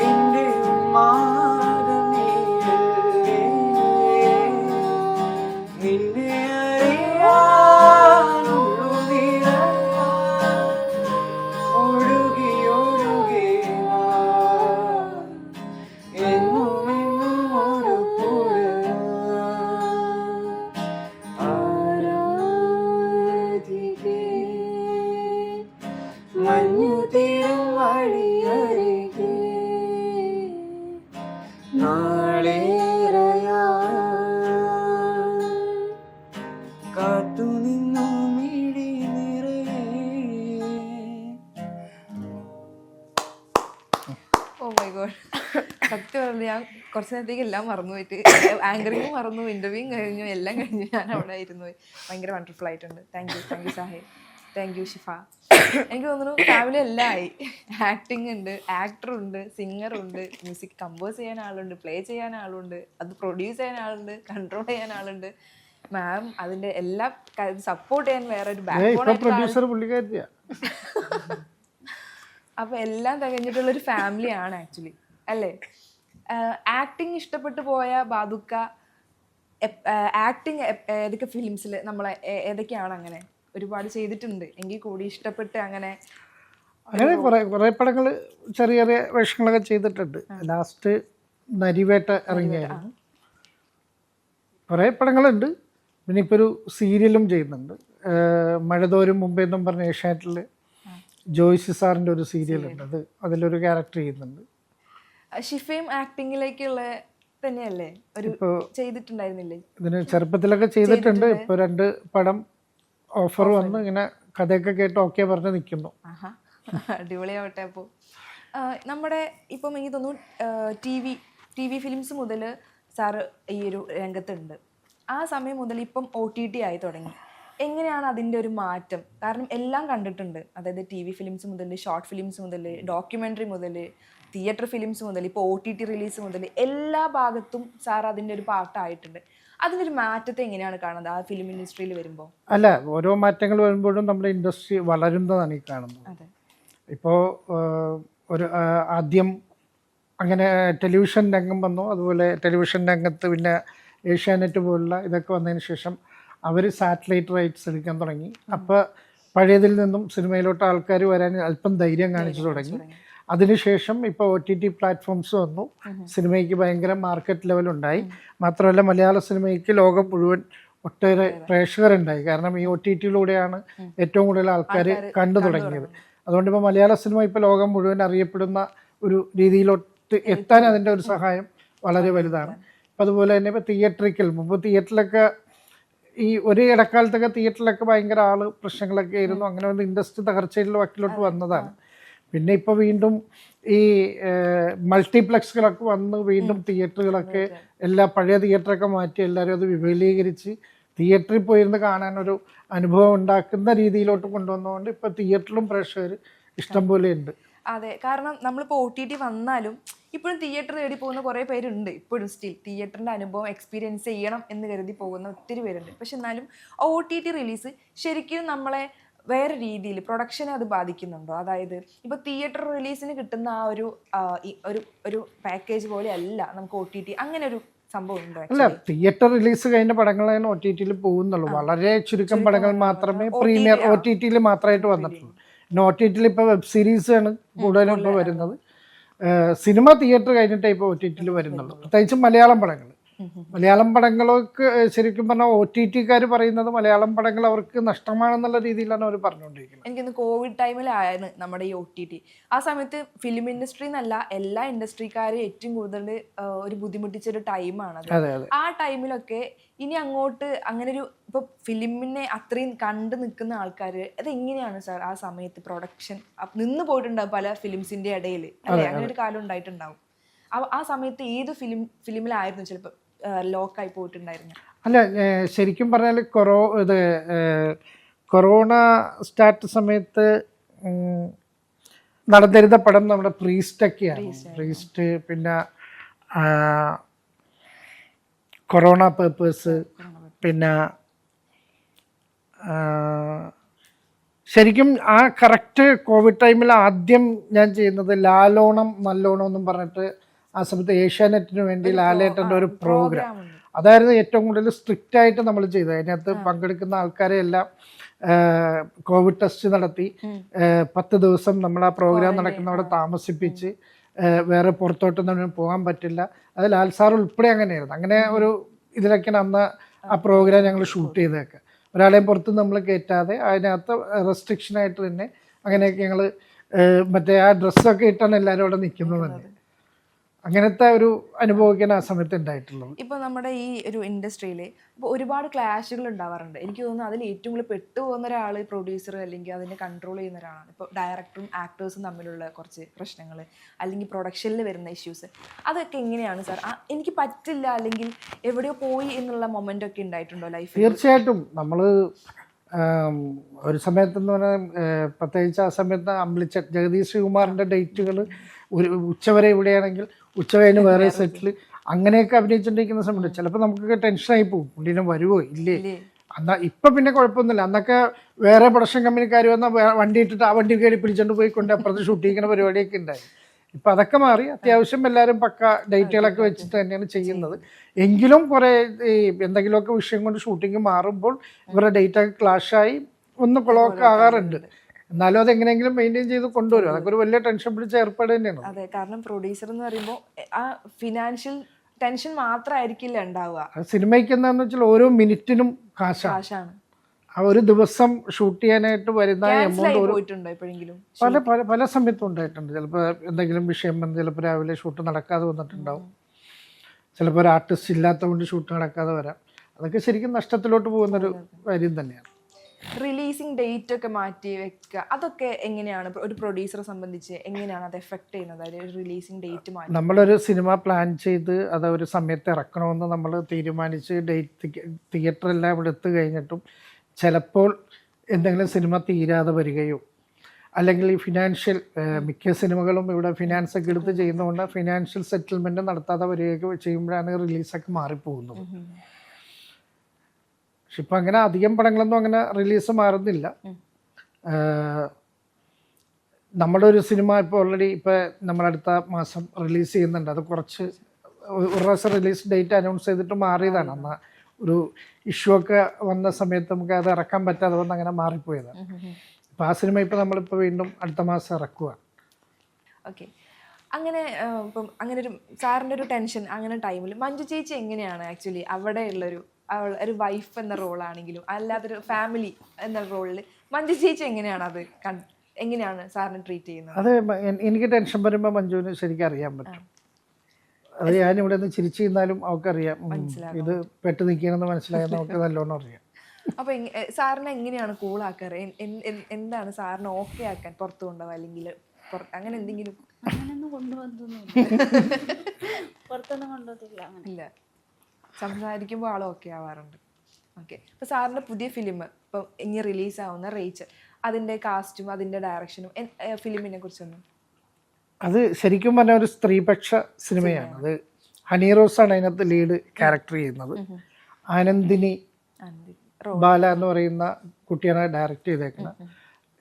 എന്റെ ഉമ്മാകെ നീയല്ലേ. നിന്നെ അറിയാനുള്ളു നിറയാൻ ഒഴുകി ഒഴുകി വാ. എന്നും എന്നും ഒരു പുഴയാ. ആരാധികേ മഞ്ഞു തീരും വഴിയരികെ നാളേറെയായി കാത്തു നിന്നു മിഴി നിറയെ. Oh my God. സത്യം പറഞ്ഞാൽ ഞാൻ കുറച്ച് നേരത്തേക്ക് എല്ലാം മറന്നു പോയിട്ട്, ആങ്കറിങ് മറന്നു, ഇന്റർവ്യൂയും കഴിഞ്ഞു, എല്ലാം കഴിഞ്ഞു. ഞാൻ അവിടെ ആയിരുന്നു പോയി. ഭയങ്കര വണ്ടർഫുൾ ആയിട്ടുണ്ട്. Thank you Sahir. Thank you Shifa. എനിക്ക് തോന്നുന്നു ഫാമിലി എല്ലാം ആയി. ആക്ടിങ് ഉണ്ട്, ആക്ടർ ഉണ്ട്, സിംഗർ ഉണ്ട്, മ്യൂസിക് കമ്പോസ് ചെയ്യാൻ ആളുണ്ട്, പ്ലേ ചെയ്യാൻ ആളുണ്ട്, അത് പ്രൊഡ്യൂസ് ചെയ്യാൻ ആളുണ്ട്, കൺട്രോൾ ചെയ്യാൻ ആളുണ്ട്. മാം അതിന്റെ എല്ലാ സപ്പോർട്ട് ചെയ്യാൻ വേറെ ഒരു ബാക്ക്ബോൺ പ്രൊഡ്യൂസർ പുള്ളിക്കാരിയാ. അപ്പൊ എല്ലാം തികഞ്ഞിട്ടുള്ള ഒരു ഫാമിലിയാണ് ആക്ച്വലി, അല്ലേ? ആക്ടിങ് ഇഷ്ടപ്പെട്ടു പോയ ബാദുക്ക, ആക്ടിങ് ഏതൊക്കെ ഫിലിംസിൽ നമ്മളെ ഏതൊക്കെയാണ് അങ്ങനെ ഒരുപാട് ചെയ്തിട്ടുണ്ട് എങ്കിൽ കൂടി ഇഷ്ടപ്പെട്ട് അങ്ങനെ കുറേ പടങ്ങൾ ചെറിയ ചെറിയ വേഷങ്ങളൊക്കെ ചെയ്തിട്ടുണ്ട്. ലാസ്റ്റ് നരിവേട്ട ഇറങ്ങിയായിരുന്നു. കുറേ പടങ്ങളുണ്ട്. പിന്നെ ഇപ്പോൾ ഒരു സീരിയലും ചെയ്യുന്നുണ്ട്, മഴതോരും മുമ്പേ എന്നും പറഞ്ഞ ഏഷ്യാനെറ്റിൽ ജോയ്സി സാറിൻ്റെ ഒരു സീരിയലുണ്ട്. അതിലൊരു ക്യാരക്ടർ ചെയ്യുന്നുണ്ട്. ഷിഫയും ആക്ടിങ്ങിലേക്കുള്ള തന്നെയല്ലേ ഒരു ചെയ്തിട്ടുണ്ടായിരുന്നില്ലേ? ഇതിന് ചെറുപ്പത്തിലൊക്കെ ചെയ്തിട്ടുണ്ട്. ഇപ്പോൾ 2 പടം ഓഫർ വന്ന് ഇങ്ങനെ കഥയൊക്കെ കേട്ട് ഓക്കെ പറഞ്ഞ് നിൽക്കുന്നു. ആഹാ, അടിപൊളിയാവട്ടെ. അപ്പോൾ നമ്മുടെ ഇപ്പം എനിക്ക് തോന്നുന്നു ടി വി ഫിലിംസ് മുതൽ സാറ് ഈ ഒരു രംഗത്തുണ്ട്. ആ സമയം മുതൽ ഇപ്പം OTT ആയി തുടങ്ങി. എങ്ങനെയാണ് അതിൻ്റെ ഒരു മാറ്റം? കാരണം എല്ലാം കണ്ടിട്ടുണ്ട്. അതായത് TV ഫിലിംസ് മുതൽ, ഷോർട്ട് ഫിലിംസ് മുതൽ, ഡോക്യുമെൻ്ററി മുതൽ, തിയേറ്റർ ഫിലിംസ് മുതൽ, ഇപ്പോൾ OTT റിലീസ് മുതൽ എല്ലാ ഭാഗത്തും സാർ അതിൻ്റെ ഒരു പാർട്ടായിട്ടുണ്ട്. അതിൻ്റെ ഒരു മാറ്റത്തെ എങ്ങനെയാണ് കാണുന്നത് ആ ഫിലിം ഇൻഡസ്ട്രിയിൽ വരുമ്പോൾ? അല്ല, ഓരോ മാറ്റങ്ങൾ വരുമ്പോഴും നമ്മുടെ ഇൻഡസ്ട്രി വളരുന്നതാണ് ഈ കാണുന്നത്. അതെ. ഇപ്പോൾ ഒരു ആദ്യം അങ്ങനെ ടെലിവിഷൻ രംഗം വന്നു. അതുപോലെ ടെലിവിഷൻ രംഗത്ത് പിന്നെ ഏഷ്യാനെറ്റ് പോലുള്ള ഇതൊക്കെ വന്നതിന് ശേഷം അവർ സാറ്റലൈറ്റ് റൈറ്റ്സ് എടുക്കാൻ തുടങ്ങി. അപ്പോൾ പഴയതിൽ നിന്നും സിനിമയിലോട്ട് ആൾക്കാർ വരാൻ അല്പം ധൈര്യം കാണിച്ചു തുടങ്ങി. അതിനുശേഷം ഇപ്പോൾ OTT പ്ലാറ്റ്ഫോംസ് വന്നു. സിനിമയ്ക്ക് ഭയങ്കര മാർക്കറ്റ് ലെവലുണ്ടായി. മാത്രമല്ല മലയാള സിനിമയ്ക്ക് ലോകം മുഴുവൻ ഒട്ടേറെ പ്രേക്ഷകരുണ്ടായി. കാരണം ഈ OTTയിലൂടെയാണ് ഏറ്റവും കൂടുതൽ ആൾക്കാർ കണ്ടു തുടങ്ങിയത്. അതുകൊണ്ട് ഇപ്പോൾ മലയാള സിനിമ ഇപ്പോൾ ലോകം മുഴുവൻ അറിയപ്പെടുന്ന ഒരു രീതിയിലോട്ട് എത്താൻ അതിൻ്റെ ഒരു സഹായം വളരെ വലുതാണ്. അപ്പം അതുപോലെ തന്നെ ഇപ്പോൾ തിയേറ്ററിക്കൽ, മുമ്പ് തിയേറ്ററിലൊക്കെ ഈ ഒരു ഇടക്കാലത്തൊക്കെ തിയേറ്ററിലൊക്കെ ഭയങ്കര പ്രശ്നങ്ങളൊക്കെ ആയിരുന്നു. അങ്ങനെ വന്ന് ഇൻഡസ്ട്രി തകർച്ചയിലുള്ള വക്കിലോട്ട് വന്നതാണ്. പിന്നെ ഇപ്പോൾ വീണ്ടും ഈ മൾട്ടിപ്ലക്സുകളൊക്കെ വന്ന് വീണ്ടും തിയേറ്ററുകളൊക്കെ എല്ലാ പഴയ തിയേറ്ററൊക്കെ മാറ്റി എല്ലാവരും അത് വിപുലീകരിച്ച് തിയേറ്ററിൽ പോയിരുന്ന് കാണാനൊരു അനുഭവം ഉണ്ടാക്കുന്ന രീതിയിലോട്ട് കൊണ്ടുവന്നതുകൊണ്ട് ഇപ്പോൾ തിയേറ്ററിലും പ്രേക്ഷകർ ഇഷ്ടംപോലെ ഉണ്ട്. അതെ, കാരണം നമ്മളിപ്പോൾ OTT വന്നാലും ഇപ്പോഴും തിയേറ്റർ തേടി പോകുന്ന കുറേ പേരുണ്ട്. ഇപ്പോഴും സ്റ്റിൽ തിയേറ്ററിൻ്റെ അനുഭവം എക്സ്പീരിയൻസ് ചെയ്യണം എന്ന് കരുതി പോകുന്ന ഒത്തിരി പേരുണ്ട്. പക്ഷെ എന്നാലും OTT റിലീസ് ശരിക്കും നമ്മളെ വേറെ രീതിയിൽ പ്രൊഡക്ഷനെ അത് ബാധിക്കുന്നുണ്ടോ? അതായത് ഇപ്പോൾ തിയേറ്റർ റിലീസിന് കിട്ടുന്ന ആ ഒരു പാക്കേജ് പോലെ അല്ല നമുക്ക് OTT, അങ്ങനെ ഒരു സംഭവം ഉണ്ടോ? അല്ല, തിയേറ്റർ റിലീസ് കഴിഞ്ഞ പടങ്ങളാണ് OTTയിൽ പോകുന്നുള്ളൂ. വളരെ ചുരുക്കം പടങ്ങൾ മാത്രമേ പ്രീമിയർ OTTയിൽ മാത്രമായിട്ട് വന്നിട്ടുള്ളൂ. പിന്നെ OTTയിൽ ഇപ്പോൾ വെബ് സീരീസാണ് കൂടുതലും ഇപ്പോൾ വരുന്നത്. സിനിമ തിയേറ്റർ കഴിഞ്ഞിട്ടേ ഇപ്പോൾ OTTയിൽ വരുന്നുള്ളൂ. പ്രത്യേകിച്ചും മലയാളം പടങ്ങൾ. മലയാളം പടങ്ങളൊക്കെ ശരിക്കും പറഞ്ഞാൽ OTTക്കാർ പറയുന്നത് മലയാളം പടങ്ങൾ അവർക്ക് നഷ്ടമാണെന്നുള്ള രീതിയിലാണ് അവർ പറഞ്ഞുകൊണ്ടിരിക്കുന്നത്. എനിക്കൊന്ന് കോവിഡ് ടൈമിലായിരുന്നു നമ്മുടെ ഈ OTT. ആ സമയത്ത് ഫിലിം ഇൻഡസ്ട്രി എന്നല്ല എല്ലാ ഇൻഡസ്ട്രിക്കാരും ഏറ്റവും കൂടുതൽ ഒരു ബുദ്ധിമുട്ടിച്ചൊരു ടൈമാണത്. ആ ടൈമിലൊക്കെ ഇനി അങ്ങോട്ട് അങ്ങനെ ഒരു ഇപ്പൊ ഫിലിമിനെ അത്രയും കണ്ടു നിൽക്കുന്ന ആൾക്കാർ അത് എങ്ങനെയാണ് സാർ ആ സമയത്ത് പ്രൊഡക്ഷൻ നിന്ന് പോയിട്ടുണ്ടാവും പല ഫിലിംസിന്റെ ഇടയിൽ അല്ലെ? അങ്ങനെ ഒരു കാലം ഉണ്ടായിട്ടുണ്ടാവും. ആ സമയത്ത് ഏത് ഫിലിമിലായിരുന്നു ചിലപ്പോൾ ലോക്കായി പോയിട്ടുണ്ടായിരുന്നു? അല്ല, ശരിക്കും പറഞ്ഞാൽ കൊറോണ സ്റ്റാർട്ട് സമയത്ത് നടന്നിരുന്ന പടം നമ്മുടെ പ്രീസ്റ്റൊക്കെയാണ്. പ്രീസ്റ്റ്, പിന്നെ കൊറോണ പേപ്പേഴ്സ്, പിന്നെ ശരിക്കും ആ കറക്റ്റ് കോവിഡ് ടൈമിൽ ആദ്യം ഞാൻ ചെയ്യുന്നത് ലാലോണം നല്ലോണം എന്നും പറഞ്ഞിട്ട് ആ സമയത്ത് ഏഷ്യാനെറ്റിന് വേണ്ടി ലാലേട്ടൻ്റെ ഒരു പ്രോഗ്രാം, അതായിരുന്നു ഏറ്റവും കൂടുതൽ സ്ട്രിക്റ്റ് ആയിട്ട് നമ്മൾ ചെയ്തത്. അതിനകത്ത് പങ്കെടുക്കുന്ന ആൾക്കാരെ എല്ലാം കോവിഡ് ടെസ്റ്റ് നടത്തി 10 ദിവസം നമ്മൾ ആ പ്രോഗ്രാം നടക്കുന്നവിടെ താമസിപ്പിച്ച് വേറെ പുറത്തോട്ടൊന്നും പോകാൻ പറ്റില്ല. അത് ലാൽ സാർ ഉൾപ്പെടെ അങ്ങനെയായിരുന്നു. അങ്ങനെ ഒരു ഇതിലൊക്കെയാണ് അന്ന് ആ പ്രോഗ്രാം ഞങ്ങൾ ഷൂട്ട് ചെയ്തതൊക്കെ. ഒരാളെയും പുറത്ത് നമ്മൾ കയറ്റാതെ അതിനകത്ത് റെസ്ട്രിക്ഷനായിട്ട് തന്നെ അങ്ങനെയൊക്കെ ഞങ്ങൾ മറ്റേ ആ ഡ്രസ്സൊക്കെ ഇട്ടാണ് എല്ലാവരും അവിടെ നിൽക്കുന്നത് തന്നെ. അങ്ങനത്തെ ഒരു അനുഭവിക്കാൻ ആ സമയത്ത് ഉണ്ടായിട്ടുള്ളത്. ഇപ്പോൾ നമ്മുടെ ഈ ഒരു ഇൻഡസ്ട്രിയിൽ ഇപ്പോൾ ഒരുപാട് ക്ലാഷുകൾ ഉണ്ടാവാറുണ്ട്. എനിക്ക് തോന്നുന്നു അതിൽ ഏറ്റവും കൂടുതൽ പെട്ടുപോകുന്ന ഒരാൾ പ്രൊഡ്യൂസർ അല്ലെങ്കിൽ അതിനെ കൺട്രോൾ ചെയ്യുന്ന ഒരാളാണ്. ഇപ്പോൾ ഡയറക്ടറും ആക്ടേഴ്സും തമ്മിലുള്ള കുറച്ച് പ്രശ്നങ്ങൾ അല്ലെങ്കിൽ പ്രൊഡക്ഷനിൽ വരുന്ന ഇഷ്യൂസ്, അതൊക്കെ എങ്ങനെയാണ് സാർ? എനിക്ക് പറ്റില്ല അല്ലെങ്കിൽ എവിടെയോ പോയി എന്നുള്ള മൊമെൻ്റ് ഒക്കെ ഉണ്ടായിട്ടുണ്ടോ ലൈഫിൽ? തീർച്ചയായിട്ടും. നമ്മൾ ഒരു സമയത്തെന്ന് പറഞ്ഞാൽ പ്രത്യേകിച്ച് ആ സമയത്ത് ജഗദീഷ് ശ്രീകുമാറിൻ്റെ ഡേറ്റുകൾ ഒരു ഉച്ചവരെ ഇവിടെയാണെങ്കിൽ ഉച്ചവരെ വേറെ സെറ്റിൽ അങ്ങനെയൊക്കെ അഭിനയിച്ചുകൊണ്ടിരിക്കുന്ന സമയത്ത് ചിലപ്പോൾ നമുക്കൊക്കെ ടെൻഷനായി പോകും, പുള്ളിനെ വരുമോ ഇല്ലേ. ഇപ്പം പിന്നെ കുഴപ്പമൊന്നുമില്ല. അന്നൊക്കെ വേറെ പ്രൊഡക്ഷൻ കമ്പനിക്കാർ വന്നാൽ വണ്ടി ഇട്ടിട്ട് ആ വണ്ടി കയറി പിടിച്ചുകൊണ്ട് പോയി കൊണ്ട് അപ്പുറത്ത് ഷൂട്ട് ചെയ്യുന്ന പരിപാടിയൊക്കെ ഉണ്ടായി. ഇപ്പം അതൊക്കെ മാറി അത്യാവശ്യം എല്ലാവരും പക്ക ഡേറ്റുകളൊക്കെ വെച്ചിട്ട് തന്നെയാണ് ചെയ്യുന്നത്. എങ്കിലും കുറേ ഈ എന്തെങ്കിലുമൊക്കെ വിഷയം കൊണ്ട് ഷൂട്ടിങ് മാറുമ്പോൾ ഇവരുടെ ഡേറ്റൊക്കെ ക്ലാഷായി ഒന്ന് കുളമൊക്കെ ആകാറുണ്ട്. എന്നാലും അത് എങ്ങനെയെങ്കിലും മെയിൻറ്റെയിൻ ചെയ്ത് കൊണ്ടുവരും. അതൊക്കെ ഒരു വലിയ ടെൻഷൻ പിടിച്ച ഏർപ്പാട് തന്നെയാണ്. അതെ, കാരണം പ്രൊഡ്യൂസർ എന്ന് പറയുമ്പോൾ ആ ഫിനാൻഷ്യൽ ടെൻഷൻ മാത്രമായിരിക്കില്ല ഉണ്ടാവുക. സിനിമയ്ക്ക് എന്താണെന്ന് വെച്ചാൽ ഓരോ മിനിറ്റിനും കാശാണ്. ആ ഒരു ദിവസം ഷൂട്ട് ചെയ്യാനായിട്ട് വരുന്ന എമൗണ്ട് പല സമയത്തും ഉണ്ടായിട്ടുണ്ട്. ചിലപ്പോൾ എന്തെങ്കിലും വിഷയം വന്ന് ചിലപ്പോൾ രാവിലെ ഷൂട്ട് നടക്കാതെ വന്നിട്ടുണ്ടാവും. ചിലപ്പോൾ ഒരു ആർട്ടിസ്റ്റ് ഇല്ലാത്തതുകൊണ്ട് ഷൂട്ട് നടക്കാതെ വരാം. അതൊക്കെ ശരിക്കും നഷ്ടത്തിലോട്ട് പോകുന്നൊരു കാര്യം തന്നെയാണ്. റിലീസിങ് ഡേറ്റ് ഒക്കെ മാറ്റി വെക്കുക, അതൊക്കെ എങ്ങനെയാണ് ഒരു പ്രൊഡ്യൂസറെ സംബന്ധിച്ച് എങ്ങനെയാണ് അത് എഫക്ട് ചെയ്യുന്നത്? അതായത് റിലീസിങ് ഡേറ്റ് മാറ്റി നമ്മളൊരു സിനിമ പ്ലാൻ ചെയ്ത് അത് ഒരു സമയത്ത് ഇറക്കണമെന്ന് നമ്മൾ തീരുമാനിച്ച് തിയേറ്ററെല്ലാം ഇവിടെ എത്തി കഴിഞ്ഞിട്ടും ചിലപ്പോൾ എന്തെങ്കിലും സിനിമ തീരാതെ വരികയോ അല്ലെങ്കിൽ ഈ ഫിനാൻഷ്യൽ മിക്ക സിനിമകളും ഇവിടെ ഫിനാൻസ് ഒക്കെ എടുത്ത് ചെയ്യുന്നതുകൊണ്ട് ഫിനാൻഷ്യൽ സെറ്റിൽമെൻറ്റ് നടത്താതെ വരികയൊക്കെ ചെയ്യുമ്പോഴാണ് റിലീസൊക്കെ മാറിപ്പോകുന്നത്. പക്ഷെ ഇപ്പം അങ്ങനെ അധികം പടങ്ങളൊന്നും അങ്ങനെ റിലീസ് മാറുന്നില്ല. നമ്മുടെ ഒരു സിനിമ ഇപ്പോൾ ഓൾറെഡി ഇപ്പോൾ നമ്മളടുത്ത മാസം റിലീസ് ചെയ്യുന്നുണ്ട്. അത് കുറച്ച് ഒരു പ്രാവശ്യം റിലീസ് ഡേറ്റ് അനൗൺസ് ചെയ്തിട്ട് മാറിയതാണ്. എന്നാൽ ഒരു ഇഷ്യൂ ഒക്കെ വന്ന സമയത്ത് നമുക്ക് അത് ഇറക്കാൻ പറ്റാതെ വന്ന് അങ്ങനെ മാറിപ്പോയതാണ്. അപ്പോൾ ആ സിനിമ ഇപ്പോൾ നമ്മളിപ്പോൾ വീണ്ടും അടുത്ത മാസം ഇറക്കുക. ഓക്കെ. അങ്ങനെ ഇപ്പം അങ്ങനെ ഒരു സാറിൻ്റെ ഒരു ടെൻഷൻ അങ്ങനെ ടൈമിൽ മഞ്ജു ചേച്ചി എങ്ങനെയാണ് ആക്ച്വലി അവിടെ ഉള്ളൊരു ഒരു വൈഫ് എന്ന റോളാണെങ്കിലും അല്ലാതൊരു ഫാമിലി എന്ന റോളിൽ മഞ്ജു ചേച്ചി എങ്ങനെയാണ് അത് എങ്ങനെയാണ് സാറിനെ ട്രീറ്റ് ചെയ്യുന്നത്? അത് എനിക്ക് ടെൻഷൻ വരുമ്പോൾ മഞ്ജുവിന് ശരിക്കും അറിയാൻ പറ്റും. അത് ഞാനിവിടെ നിന്ന് ചിരിച്ചു നിന്നാലും അവൾക്കറിയാം ഇത് പെട്ട് നിൽക്കണമെന്ന് മനസ്സിലായെന്ന് അവൾക്ക് നല്ലോണം അറിയാം. അപ്പൊ സാറിനെ എങ്ങനെയാണ് കൂളാക്കാറ്? എന്താണ് സാറിന് ഓക്കെ ആക്കാൻ പുറത്തു കൊണ്ടുപോകുക അല്ലെങ്കിൽ അങ്ങനെ എന്തെങ്കിലും? അങ്ങനെയൊന്നും കൊണ്ടുവന്നൊന്നുമില്ല, പുറത്തൊന്നും കൊണ്ടുപോകത്തില്ല അങ്ങനെ. ഇല്ല, സംസാരിക്കുമ്പോൾ ആൾ ഓക്കെ ആവാറുണ്ട്. ഓക്കെ. അപ്പോൾ സാറിൻ്റെ പുതിയ ഫിലിം ഇപ്പം ഇനി റിലീസാവുന്ന റേച്ചൽ, അതിൻ്റെ കാസ്റ്റും അതിൻ്റെ ഡയറക്ഷനും ഫിലിമിനെ കുറിച്ചൊന്നും? അത് ശരിക്കും പറഞ്ഞാൽ ഒരു സ്ത്രീപക്ഷ സിനിമയാണ്. അത് ഹണി റോസാണ് അതിനകത്ത് ലീഡ് ക്യാരക്ടർ ചെയ്യുന്നത്. ആനന്ദിനി ബാല എന്ന് പറയുന്ന കുട്ടിയാണ് ഡയറക്റ്റ് ചെയ്തേക്കുന്നത്.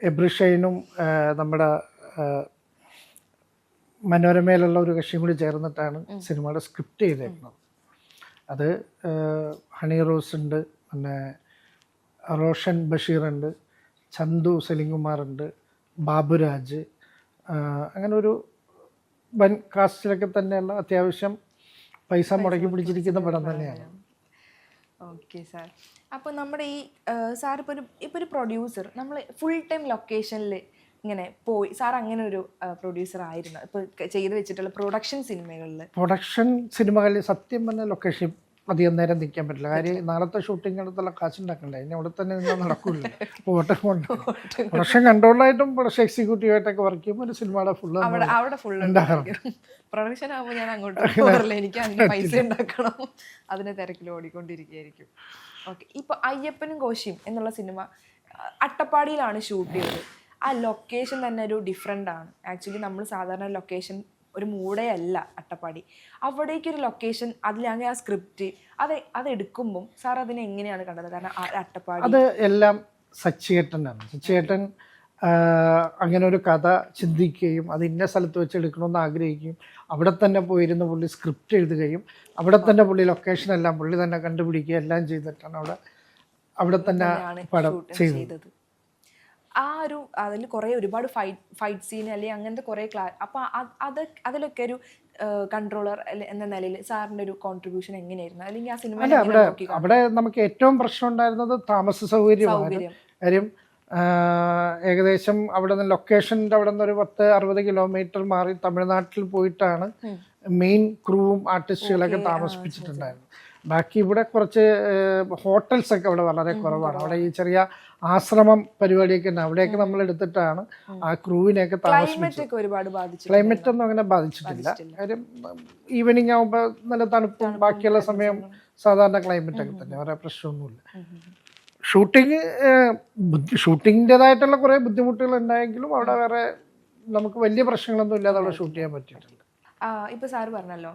എബ്രിഷൈനും നമ്മുടെ മനോരമയിലുള്ള ഒരു കക്ഷിയും കൂടി ചേർന്നിട്ടാണ് സിനിമയുടെ സ്ക്രിപ്റ്റ് ചെയ്തേക്കുന്നത്. അത് ഹണി റോസ് ഉണ്ട്, പിന്നെ റോഷൻ ബഷീറുണ്ട്, ചന്തു സലിംകുമാറുണ്ട്, ബാബുരാജ്, അങ്ങനെ ഒരു വൻ കാസ്റ്റിലൊക്കെ തന്നെയുള്ള അത്യാവശ്യം പൈസ മുടക്കി പിടിച്ചിരിക്കുന്ന പടം തന്നെയാണ്. Okay sir. അപ്പോൾ നമ്മുടെ ഈ സാർ ഇപ്പോൾ ഒരു പ്രൊഡ്യൂസർ, നമ്മൾ ഫുൾ ടൈം ലൊക്കേഷനിൽ ഇങ്ങനെ പോയി, സാർ അങ്ങനെ ഒരു പ്രൊഡ്യൂസർ ആയിരുന്നു ഇപ്പോൾ ചെയ്ത് വെച്ചിട്ടുള്ള പ്രൊഡക്ഷൻ സിനിമകളിൽ സത്യം പറഞ്ഞാൽ ലൊക്കേഷൻ അധികം നേരം നിൽക്കാൻ പറ്റില്ല. കാര്യം നാളത്തെ ഷൂട്ടിംഗ് അടുത്തുള്ള കാശ് ഉണ്ടാക്കണ്ടേ, ഇനി അവിടെ തന്നെ നിന്നാൽ നടക്കില്ല. ഓട്ടം കൊണ്ട് പ്രൊഡക്ഷൻ കൺട്രോളായിട്ടും പ്രൊഡക്ഷൻ എക്സിക്യൂട്ടീവായിട്ടൊക്കെ വർക്ക് ചെയ്യുമ്പോൾ ഒരു സിനിമയുടെ ഫുൾ പ്രൊഡക്ഷൻ ആകുമ്പോൾ ഞാൻ അങ്ങോട്ട് പോകാറില്ല, എനിക്ക് അതിന് പൈസ ഉണ്ടാക്കണം, അതിനെ തിരക്കിൽ ഓടിക്കൊണ്ടിരിക്കുകയായിരിക്കും. ഓക്കെ. ഇപ്പോൾ അയ്യപ്പനും കോശിയും എന്നുള്ള സിനിമ അട്ടപ്പാടിയിലാണ് ഷൂട്ട് ചെയ്തത്. ആ ലൊക്കേഷൻ തന്നെ ഒരു ഡിഫറെൻ്റ് ആണ്. ആക്ച്വലി നമ്മൾ സാധാരണ ലൊക്കേഷൻ ഒരു മൂടേ അല്ല അട്ടപ്പാടി. അവിടേക്കൊരു ലൊക്കേഷൻ, അതിലാണെങ്കിൽ ആ സ്ക്രിപ്റ്റ് അതെടുക്കുമ്പം സാർ അതിനെ എങ്ങനെയാണ് കണ്ടത്? കാരണം അട്ടപ്പാടി അത് എല്ലാം സച്ചിയേട്ടനാണ്. സച്ചിയേട്ടൻ അങ്ങനെ ഒരു കഥ ചിന്തിക്കുകയും അത് ഇന്ന സ്ഥലത്ത് വെച്ച് എടുക്കണമെന്ന് ആഗ്രഹിക്കുകയും അവിടെ തന്നെ പോയിരുന്ന് പുള്ളി സ്ക്രിപ്റ്റ് എഴുതുകയും അവിടെ തന്നെ പുള്ളി ലൊക്കേഷൻ എല്ലാം പുള്ളി തന്നെ കണ്ടുപിടിക്കുകയും എല്ലാം ചെയ്തിട്ടാണ് അവിടെ തന്നെ പടം ചെയ്തത്. ആ ഒരു അതിൽ കുറേ ഒരുപാട് ഫൈറ്റ് സീൻ അല്ലെങ്കിൽ അങ്ങനത്തെ കുറേ അപ്പോൾ അതിലൊക്കെ ഒരു കൺട്രോളർ എന്ന നിലയിൽ സാറിൻ്റെ ഒരു കോൺട്രിബ്യൂഷൻ എങ്ങനെയായിരുന്നു? അല്ലെങ്കിൽ ആ സിനിമ അവിടെ നമുക്ക് ഏറ്റവും പ്രശ്നം ഉണ്ടായിരുന്നത് താമസ സൗകര്യമാണ്. കാര്യം ഏകദേശം അവിടെ നിന്ന് ലൊക്കേഷൻ്റെ അവിടെ നിന്ന് ഒരു 10-60 കിലോമീറ്റർ മാറി തമിഴ്നാട്ടിൽ പോയിട്ടാണ് മെയിൻ ക്രൂവും ആർട്ടിസ്റ്റുകളൊക്കെ താമസിപ്പിച്ചിട്ടുണ്ടായിരുന്നത്. ബാക്കി ഇവിടെ കുറച്ച് ഹോട്ടൽസൊക്കെ അവിടെ വളരെ കുറവാണ്. അവിടെ ഈ ചെറിയ ആശ്രമം പരിപാടിയൊക്കെ ഉണ്ട്, അവിടെയൊക്കെ നമ്മൾ എടുത്തിട്ടാണ് ആ ക്രൂവിനെയൊക്കെ താമസിപ്പിച്ചത്. ക്ലൈമറ്റ് ഒന്നും അങ്ങനെ ബാധിച്ചിട്ടില്ല. കാര്യം ഈവനിങ് ആകുമ്പോൾ നല്ല തണുപ്പും ബാക്കിയുള്ള സമയം സാധാരണ ക്ലൈമറ്റ് ഒക്കെ തന്നെ, വേറെ പ്രശ്നമൊന്നുമില്ല. ഷൂട്ടിങ്ങിൻ്റെതായിട്ടുള്ള കുറേ ബുദ്ധിമുട്ടുകൾ ഉണ്ടായെങ്കിലും അവിടെ വേറെ നമുക്ക് വലിയ പ്രശ്നങ്ങളൊന്നും ഇല്ലാതെ അവിടെ ഷൂട്ട് ചെയ്യാൻ പറ്റിയിട്ടുണ്ട്. ഇപ്പോൾ സാറ് പറഞ്ഞല്ലോ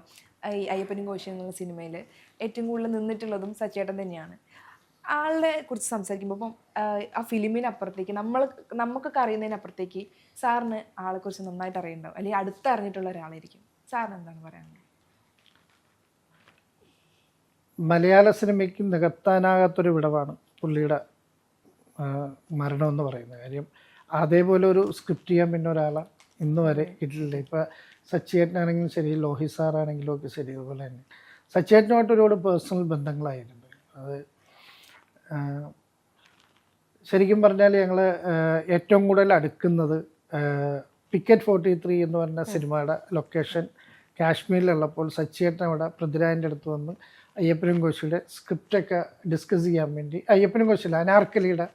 ഈ അയ്യപ്പനും കോശിയും എന്നുള്ള സിനിമയിൽ ഏറ്റവും കൂടുതൽ നിന്നിട്ടുള്ളതും സച്ചേട്ടൻ തന്നെയാണ്. ആളുടെ കുറിച്ച് സംസാരിക്കുമ്പോൾ ഇപ്പം ആ ഫിലിമിനപ്പുറത്തേക്ക് നമുക്കൊക്കെ അറിയുന്നതിനപ്പുറത്തേക്ക് സാറിന് ആളെക്കുറിച്ച് നന്നായിട്ട് അറിയുന്നുണ്ടാവും, അല്ലെങ്കിൽ അടുത്തറിഞ്ഞിട്ടുള്ള ഒരാളായിരിക്കും. സാറിന് എന്താണ് പറയാനുള്ളത്? മലയാള സിനിമയ്ക്ക് നികത്താനാകാത്തൊരു വിടവാണ് പുള്ളിയുടെ മരണമെന്ന് പറയുന്നത്. കാര്യം അതേപോലെ ഒരു സ്ക്രിപ്റ്റ് ചെയ്യാൻ പിന്നെ ഒരാളെ ഇന്ന് വരെ കിട്ടില്ല. ഇപ്പോൾ സച്ചിയേട്ടനാണെങ്കിലും ശരി, ലോഹി സാറാണെങ്കിലും ഒക്കെ ശരി, അതുപോലെ തന്നെ സച്ചിയേട്ടനുമായിട്ട് ഒരുപാട് പേഴ്സണൽ ബന്ധങ്ങളായിട്ടുണ്ട്. അത് ശരിക്കും പറഞ്ഞാൽ ഞങ്ങൾ ഏറ്റവും കൂടുതൽ അടുക്കുന്നത് പിക്കറ്റ് 43 എന്ന് പറഞ്ഞ സിനിമയുടെ ലൊക്കേഷൻ കാശ്മീരിലുള്ളപ്പോൾ സച്ചിയേട്ടൻ അവിടെ പൃഥ്വിരാജിൻ്റെ അടുത്ത് വന്ന് അയ്യപ്പനും കോശിയുടെ സ്ക്രിപ്റ്റൊക്കെ ഡിസ്കസ് ചെയ്യാൻ വേണ്ടി, അയ്യപ്പനും കോശിയില്ല അനാർക്കലിയുടെ